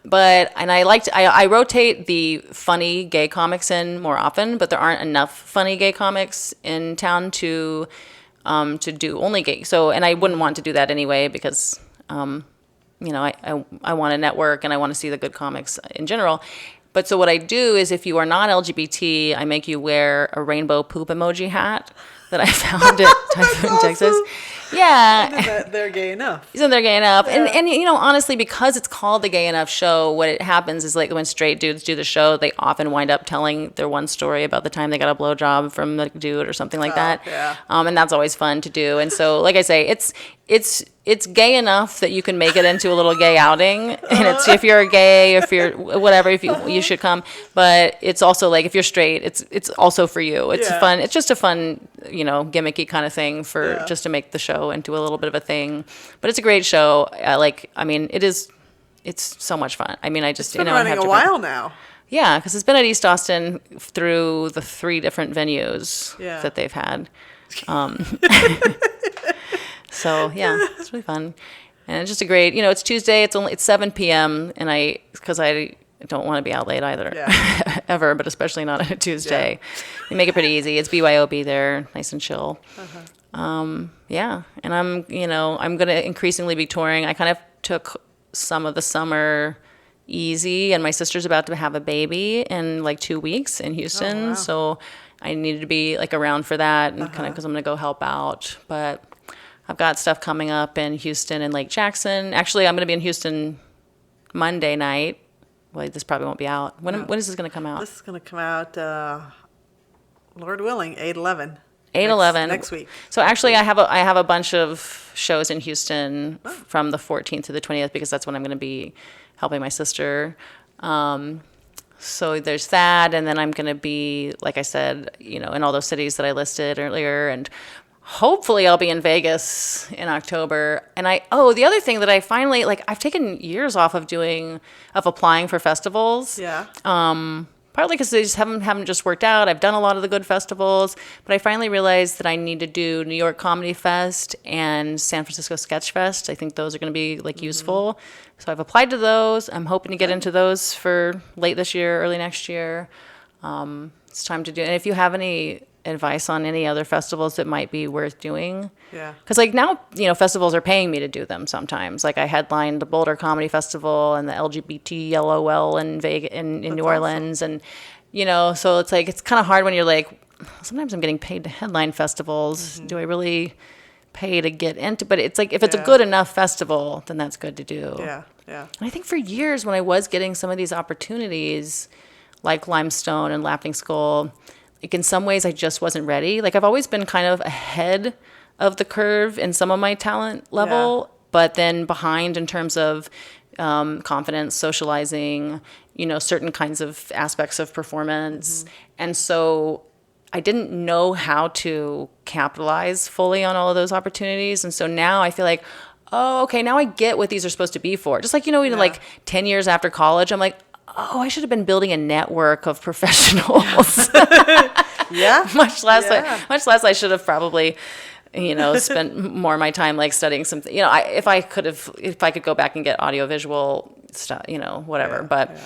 I rotate the funny gay comics in more often, but there aren't enough funny gay comics in town to do only gay. So, and I wouldn't want to do that anyway because, I want to network and I want to see the good comics in general. But so what I do is if you are not LGBT, I make you wear a rainbow poop emoji hat that I found at Typhoon, Texas. Yeah. They're gay enough. So they're gay enough. Yeah. And honestly, because it's called the Gay Enough Show, what it happens is when straight dudes do the show, they often wind up telling their one story about the time they got a blowjob from the dude or something like that. Yeah. And that's always fun to do. And so, like I say, it's gay enough that you can make it into a little gay outing. And it's if you're gay, if you're whatever, if you should come. But it's also if you're straight, it's also for you. It's fun. It's just a fun, gimmicky kind of thing for just to make the show into a little bit of a thing. But it's a great show. It's so much fun. It's been running a while now. Yeah, because it's been at East Austin through the 3 different venues that they've had. So yeah, it's really fun, and it's just a great. It's Tuesday. It's 7 p.m. and because I don't want to be out late either, ever, but especially not on a Tuesday. You make it pretty easy. It's BYOB there, nice and chill. Yeah, and I'm gonna increasingly be touring. I kind of took some of the summer easy, and my sister's about to have a baby in 2 weeks in Houston, Oh, wow. so I needed to be around for that, and kind of because I'm gonna go help out, but. I've got stuff coming up in Houston and Lake Jackson. Actually, I'm going to be in Houston Monday night. Well, this probably won't be out. When is this going to come out? This is going to come out, Lord willing, 8/11. 8/11 next week. So actually, I have a bunch of shows in Houston from the 14th to the 20th because that's when I'm going to be helping my sister. So there's that, and then I'm going to be, like I said, in all those cities that I listed earlier, and hopefully I'll be in Vegas in October. And the other thing that I finally, I've taken years off of applying for festivals. Yeah. Partly because they just haven't just worked out. I've done a lot of the good festivals, but I finally realized that I need to do New York Comedy Fest and San Francisco Sketch Fest. I think those are going to be useful. So I've applied to those. I'm hoping to get into those for late this year, early next year. It's time to do. And if you have any advice on any other festivals that might be worth doing. Yeah. Because now, festivals are paying me to do them sometimes. I headlined the Boulder Comedy Festival and the LGBT LOL in Vegas, in New Orleans. Awesome. And, so it's kind of hard when you're sometimes I'm getting paid to headline festivals. Mm-hmm. Do I really pay to get into? But it's if it's a good enough festival, then that's good to do. Yeah, yeah. And I think for years when I was getting some of these opportunities, like Limestone and Laughing Skull, like in some ways I just wasn't ready. Like I've always been kind of ahead of the curve in some of my talent level, but then behind in terms of confidence, socializing, certain kinds of aspects of performance. And so I didn't know how to capitalize fully on all of those opportunities. And so now I feel like, oh, okay, now I get what these are supposed to be for. Just like, like 10 years after college, I'm like, oh, I should have been building a network of professionals. Much less I should have probably, spent more of my time like studying something. If I could go back and get audiovisual stuff, whatever. But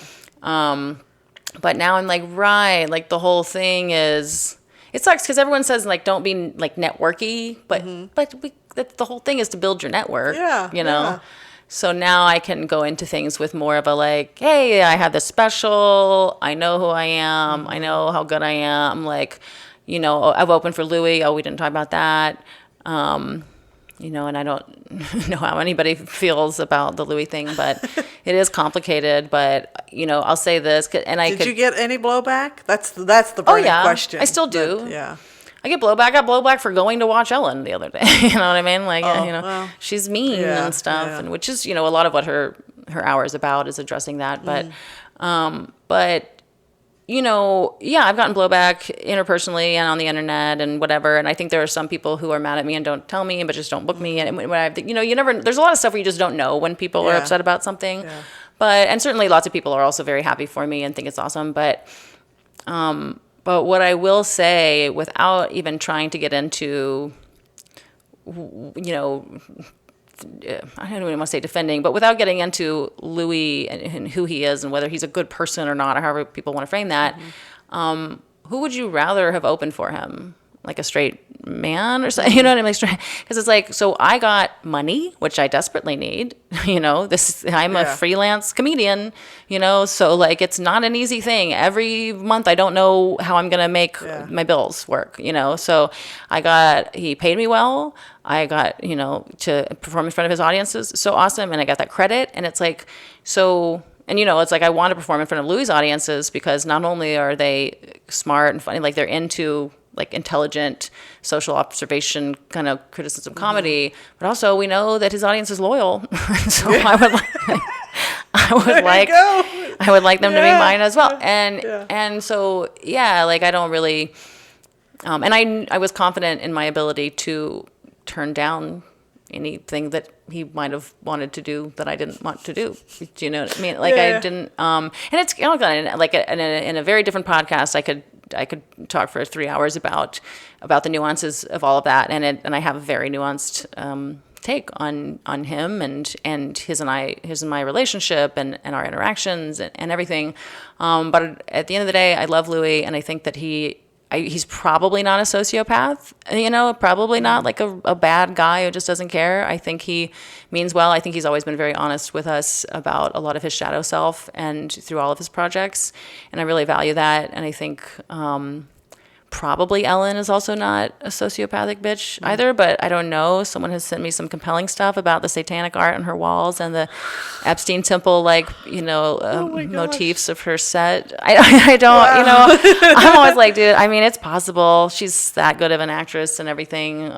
now I'm like, right, like the whole thing is, it sucks because everyone says like don't be like networky, but the whole thing is to build your network. So now I can go into things with more of a like, hey, I have this special, I know who I am, I know how good I am. Like, I've opened for Louis. Oh, we didn't talk about that. And I don't know how anybody feels about the Louis thing, but it is complicated. But I'll say this, and Did you get any blowback? That's the burning question. I still do. But, I get blowback. I got blowback for going to watch Ellen the other day. You know what I mean? Like, she's mean and stuff, and which is a lot of what her hour is about is addressing that. But I've gotten blowback interpersonally and on the internet and whatever. And I think there are some people who are mad at me and don't tell me, but just don't book me. And you never, there's a lot of stuff where you just don't know when people are upset about something. Yeah. And certainly lots of people are also very happy for me and think it's awesome. But what I will say, without even trying to get into, I don't even want to say defending, but without getting into Louis and who he is and whether he's a good person or not, or however people want to frame that, who would you rather have opened for him? Like a straight man or something, you know what I mean? Because it's like, so I got money, which I desperately need, I'm a freelance comedian, so like, it's not an easy thing. Every month, I don't know how I'm going to make my bills work, so he paid me well. I got, to perform in front of his audiences. So awesome. And I got that credit. And it's like, so, and it's like, I want to perform in front of Louis' audiences because not only are they smart and funny, like they're into like intelligent social observation kind of criticism comedy, but also we know that his audience is loyal. So I would like them to be mine as well. And so, like I don't really, and I was confident in my ability to turn down anything that he might have wanted to do that I didn't want to do. Do you know what I mean? Like I didn't, and it's like in a very different podcast, I could talk for 3 hours about the nuances of all of that, and I have a very nuanced take on him and his and my relationship and our interactions and everything. But at the end of the day, I love Louis, and I think that he's probably not a sociopath, probably not like a bad guy who just doesn't care. I think he means well. I think he's always been very honest with us about a lot of his shadow self and through all of his projects. And I really value that. And I think probably Ellen is also not a sociopathic bitch either, but I don't know. Someone has sent me some compelling stuff about the satanic art on her walls and the Epstein Temple, motifs of her set. I don't, I'm always like, dude, I mean, it's possible. She's that good of an actress and everything.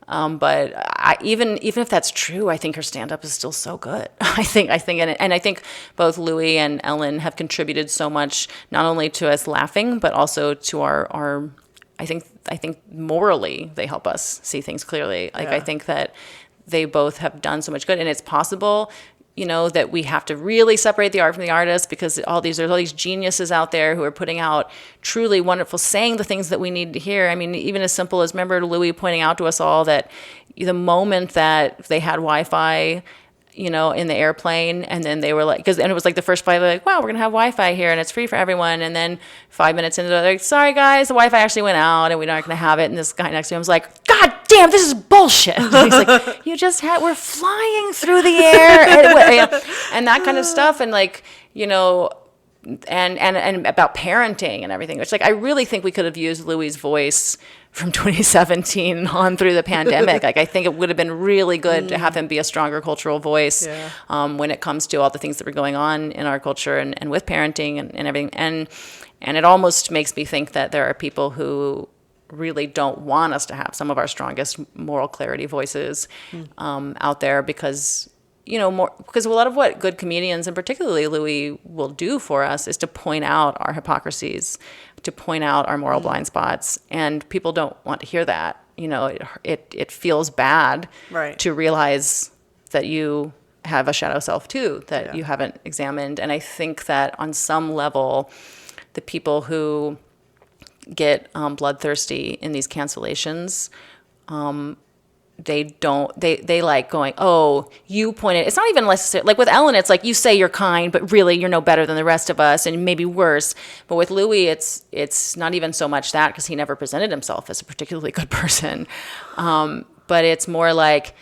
But even if that's true, I think her stand-up is still so good. I think, and I think both Louis and Ellen have contributed so much, not only to us laughing, but also to our. I think morally they help us see things clearly. I think that they both have done so much good, and it's possible. That we have to really separate the art from the artist because there's all these geniuses out there who are putting out truly wonderful, saying the things that we need to hear. I mean, even as simple as, remember Louis pointing out to us all that the moment that they had Wi-Fi, in the airplane, and then they were like, and it was like the first flight, like, wow, we're gonna have Wi-Fi here and it's free for everyone. And then 5 minutes into it, they're like, sorry guys, the Wi-Fi actually went out and we're not gonna have it. And this guy next to him was like, God damn, this is bullshit. And he's like, we're flying through the air, and that kind of stuff, and like, and about parenting and everything. Which, like, I really think we could have used Louis' voice from 2017 on through the pandemic. Like, I think it would have been really good to have him be a stronger cultural voice when it comes to all the things that were going on in our culture and with parenting and everything. And it almost makes me think that there are people who really don't want us to have some of our strongest moral clarity voices out there because, because a lot of what good comedians, and particularly Louis, will do for us is to point out our hypocrisies, to point out our moral blind spots. And people don't want to hear that. It feels bad to realize that you have a shadow self too, that you haven't examined. And I think that on some level, the people who get bloodthirsty in these cancellations, they like going, oh, you pointed, it's not even necessarily, like with Ellen, it's like you say you're kind, but really you're no better than the rest of us and maybe worse. But with Louis, it's not even so much that, because he never presented himself as a particularly good person. But it's more like,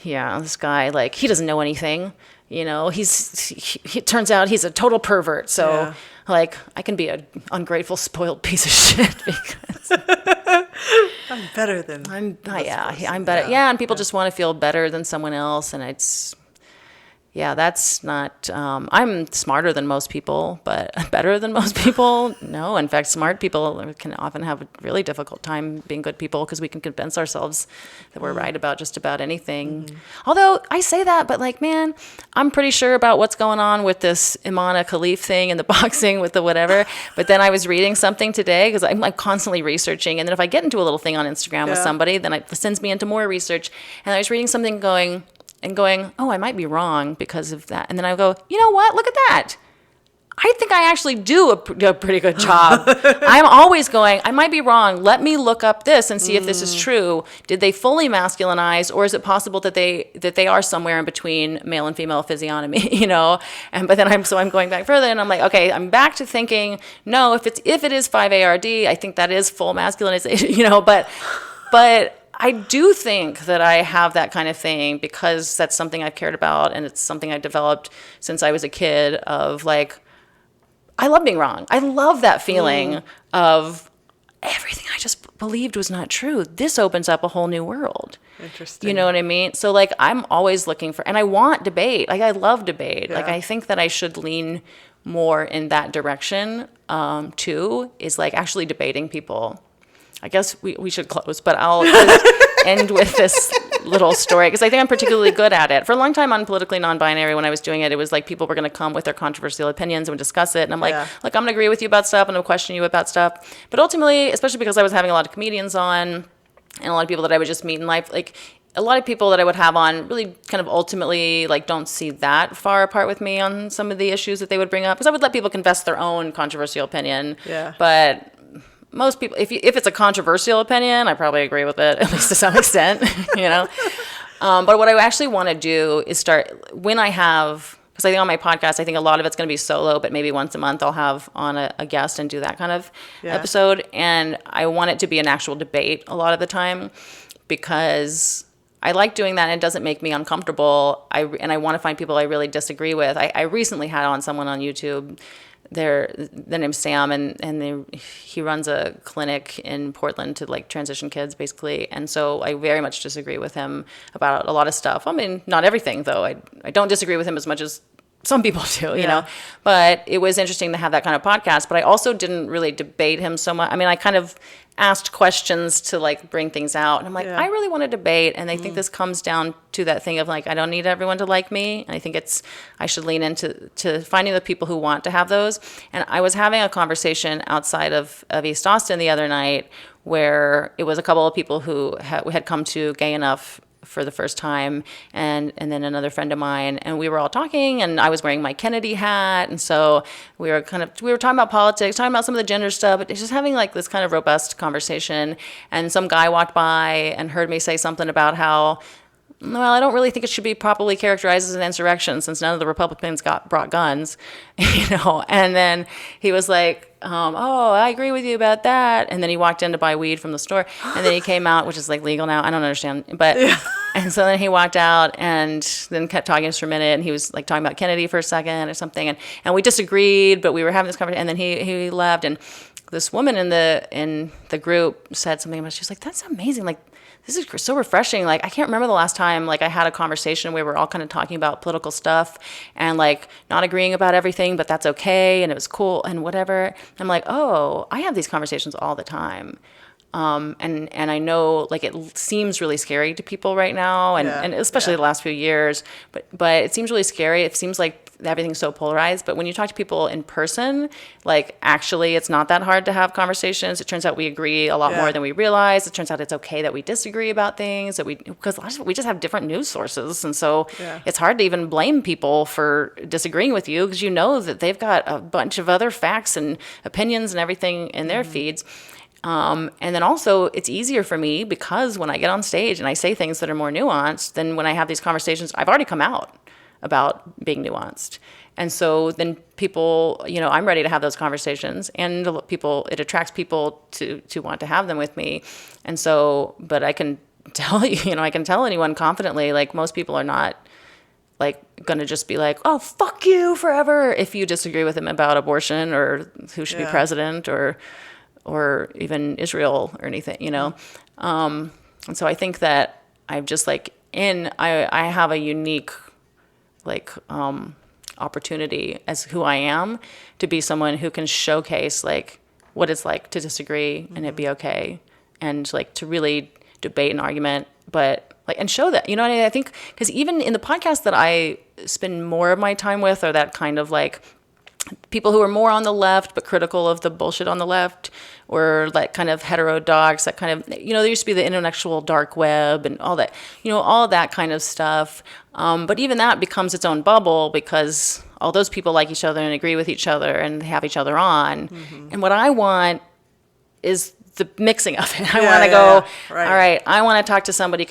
this guy, like, he doesn't know anything. It turns out he's a total pervert. So like, I can be an ungrateful, spoiled piece of shit because I'm better than I'm better. Yeah. And people just want to feel better than someone else. And that's not, I'm smarter than most people, but better than most people? No. In fact, smart people can often have a really difficult time being good people because we can convince ourselves that we're right about just about anything. Although I say that, but like, man, I'm pretty sure about what's going on with this Imana Khalif thing and the boxing with the whatever. But then I was reading something today because I'm like constantly researching. And then if I get into a little thing on Instagram with somebody, then it sends me into more research. And I was reading something going, oh, I might be wrong because of that. And then I go, you know what? Look at that. I think I actually do a pretty good job. I'm always going, I might be wrong. Let me look up this and see if this is true. Did they fully masculinize, or is it possible that they are somewhere in between male and female physiognomy, But then I'm going back further and I'm like, okay, I'm back to thinking, no, if it is 5ARD, I think that is full masculinization, but I do think that I have that kind of thing because that's something I've cared about, and it's something I've developed since I was a kid of like, I love being wrong. I love that feeling of everything I just believed was not true. This opens up a whole new world. Interesting. You know what I mean? So like, I'm always looking for, and I want debate. Like, I love debate. Yeah. Like, I think that I should lean more in that direction too, is like actually debating people. I guess we should close, but I'll end with this little story because I think I'm particularly good at it. For a long time on Politically Non-Binary, when I was doing it, it was like people were going to come with their controversial opinions and would discuss it. And I'm like, look, I'm going to agree with you about stuff and I'll question you about stuff. But ultimately, especially because I was having a lot of comedians on and a lot of people that I would just meet in life, like a lot of people that I would have on really kind of ultimately like don't see that far apart with me on some of the issues that they would bring up, because I would let people confess their own controversial opinion. Yeah. But most people, if it's a controversial opinion, I probably agree with it, at least to some extent, But what I actually want to do is start, when I have, because I think on my podcast, I think a lot of it's going to be solo, but maybe once a month I'll have on a guest and do that kind of episode. And I want it to be an actual debate a lot of the time because I like doing that and it doesn't make me uncomfortable. And I want to find people I really disagree with. I recently had on someone on YouTube. Their name's Sam, and he runs a clinic in Portland to like transition kids, basically. And so I very much disagree with him about a lot of stuff. I mean, not everything, though. I don't disagree with him as much as some people do, you know. But it was interesting to have that kind of podcast. But I also didn't really debate him so much. I mean, I kind of asked questions to like bring things out. And I'm like, I really want to debate. And I think this comes down to that thing of like, I don't need everyone to like me. And I think I should lean into finding the people who want to have those. And I was having a conversation outside of East Austin the other night where it was a couple of people who had come to Gay Enough for the first time, and then another friend of mine, and we were all talking, and I was wearing my Kennedy hat, and so we were talking about politics, talking about some of the gender stuff, but just having like this kind of robust conversation. And some guy walked by and heard me say something about how, well, I don't really think it should be properly characterized as an insurrection since none of the Republicans brought guns, And then he was like, oh, I agree with you about that. And then he walked in to buy weed from the store, and then he came out, which is like legal now. I don't understand, but and so then he walked out and then kept talking to us for a minute, and he was like talking about Kennedy for a second or something, and we disagreed, but we were having this conversation, and then he left, and this woman in the group said something about, she was like, that's amazing. Like, this is so refreshing. Like, I can't remember the last time, like, I had a conversation where we were all kind of talking about political stuff and, like, not agreeing about everything, but that's okay, and it was cool and whatever. I'm like, oh, I have these conversations all the time. And I know, like, it seems really scary to people right now, and especially the last few years, but it seems really scary. It seems like everything's so polarized, but when you talk to people in person, like, actually, it's not that hard to have conversations. It turns out we agree a lot more than we realize. It turns out it's okay that we disagree about things, because we just have different news sources, and so it's hard to even blame people for disagreeing with you, because you know that they've got a bunch of other facts and opinions and everything in their feeds. And then also, it's easier for me because when I get on stage and I say things that are more nuanced, then when I have these conversations, I've already come out about being nuanced. And so then people, I'm ready to have those conversations, and it attracts people to want to have them with me. And so, but I can tell you, I can tell anyone confidently, like, most people are not, like, gonna just be like, oh, fuck you forever if you disagree with them about abortion or who should be president or even Israel or anything, And so I think that I'm just like I have a unique, like, opportunity as who I am to be someone who can showcase, like, what it's like to disagree and it be okay, and, like, to really debate an argument, but, like, and show that, I think, because even in the podcast that I spend more of my time with are that kind of, like, people who are more on the left but critical of the bullshit on the left, or, like, kind of heterodox, that kind of, there used to be the intellectual dark web and all that, all that kind of stuff. But even that becomes its own bubble, because all those people like each other and agree with each other and have each other on. And what I want is the mixing of it. I want to go, all right, I want to talk to somebody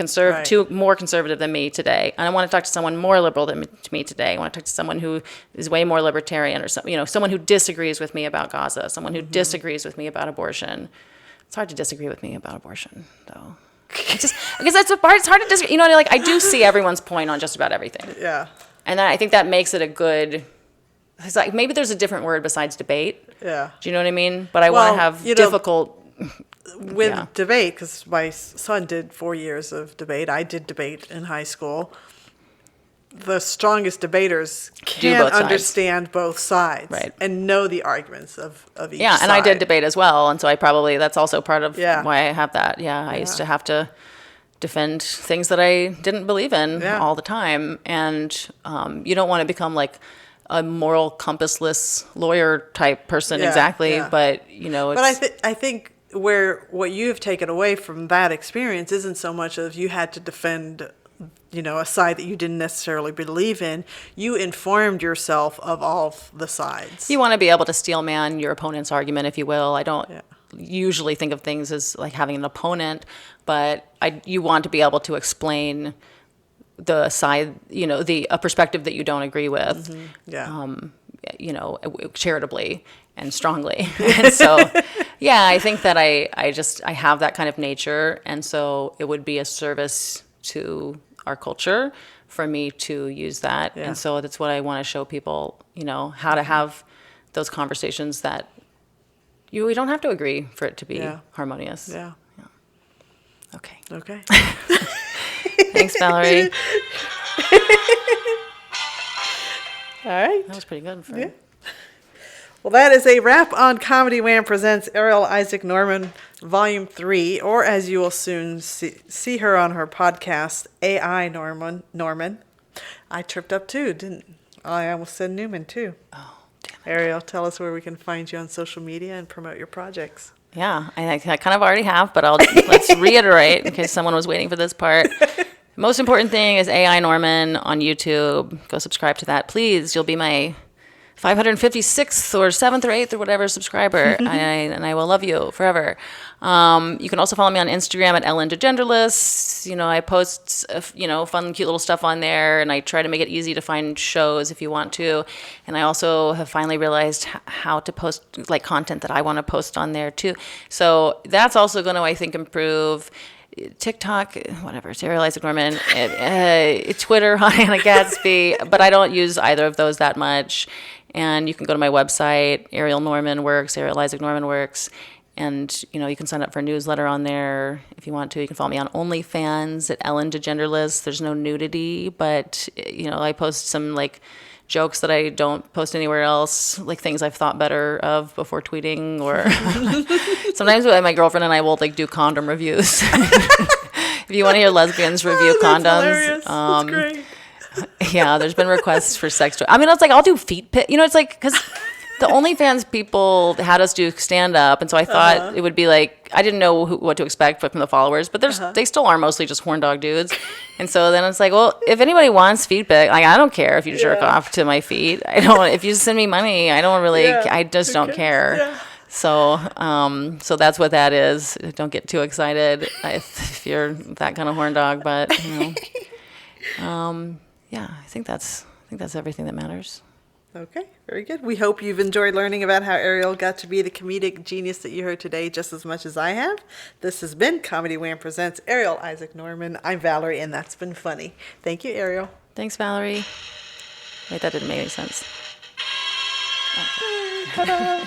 more conservative than me today. And I want to talk to someone more liberal than me today. I want to talk to someone who is way more libertarian, or something, someone who disagrees with me about Gaza, someone who disagrees with me about abortion. It's hard to disagree with me about abortion, though. Because that's the part. It's hard to disagree. Like, I do see everyone's point on just about everything. Yeah. And I think that makes it a good. It's like, maybe there's a different word besides debate. Yeah. Do you know what I mean? But I want to have difficult. With debate, because my son did 4 years of debate. I did debate in high school. The strongest debaters can understand both sides, and know the arguments of each side. Yeah, and I did debate as well, and so that's also part of why I have that. Yeah, I used to have to defend things that I didn't believe in all the time, and you don't want to become, like, a moral compassless lawyer type person, but But I think what you've taken away from that experience isn't so much of you had to defend, a side that you didn't necessarily believe in. You informed yourself of all the sides. You want to be able to steel man your opponent's argument, if you will. I don't usually think of things as, like, having an opponent, but you want to be able to explain the side, a perspective that you don't agree with, charitably and strongly. And so, I think that I have that kind of nature, and so it would be a service to our culture for me to use that. And so that's what I want to show people, how to have those conversations that we don't have to agree for it to be harmonious. Yeah. Okay. Thanks, Valerie. All right. That was pretty good. Well, that is a wrap on ComedyWham Presents Arielle Isaac Norman, Volume 3, or as you will soon see her on her podcast, AI Norman. I tripped up too, didn't I? I almost said Newman too. Oh, damn it. Arielle, tell us where we can find you on social media and promote your projects. Yeah, I kind of already have, but let's reiterate in case someone was waiting for this part. Most important thing is AI Norman on YouTube. Go subscribe to that, please. You'll be my 556th or 7th or 8th or whatever subscriber, and I will love you forever. You can also follow me on Instagram at Ellen Degenderless. I post, fun, cute little stuff on there, and I try to make it easy to find shows if you want to. And I also have finally realized how to post, like, content that I want to post on there too. So that's also going to, I think, improve. TikTok, whatever, it's Arielle Isaac Norman, Twitter, Hannah Gadsby, but I don't use either of those that much. And you can go to my website, Arielle Norman Works, Arielle Isaac Norman Works, and you can sign up for a newsletter on there if you want to. You can follow me on OnlyFans at Ellen Degenderless. There's no nudity, but I post some like jokes that I don't post anywhere else, like things I've thought better of before tweeting, or sometimes my girlfriend and I will like do condom reviews. If you want to hear lesbians review condoms, That's great. yeah, there's been requests for sex toys. I mean, it's like I'll do feet pic. It's like because the OnlyFans people had us do stand up, and so I thought it would be like I didn't know what to expect from the followers, but they still are mostly just horn dog dudes. And so then it's like, well, if anybody wants feet pic, like I don't care if you jerk off to my feet. I don't. If you send me money, I don't really. I just don't care. Yeah. So, so that's what that is. Don't get too excited if you're that kind of horn dog, but yeah, I think that's everything that matters. Okay, very good. We hope you've enjoyed learning about how Arielle got to be the comedic genius that you heard today just as much as I have. This has been ComedyWham Presents Arielle Isaac Norman. I'm Valerie, and that's been funny. Thank you, Arielle. Thanks, Valerie. Wait, that didn't make any sense. Ta-da.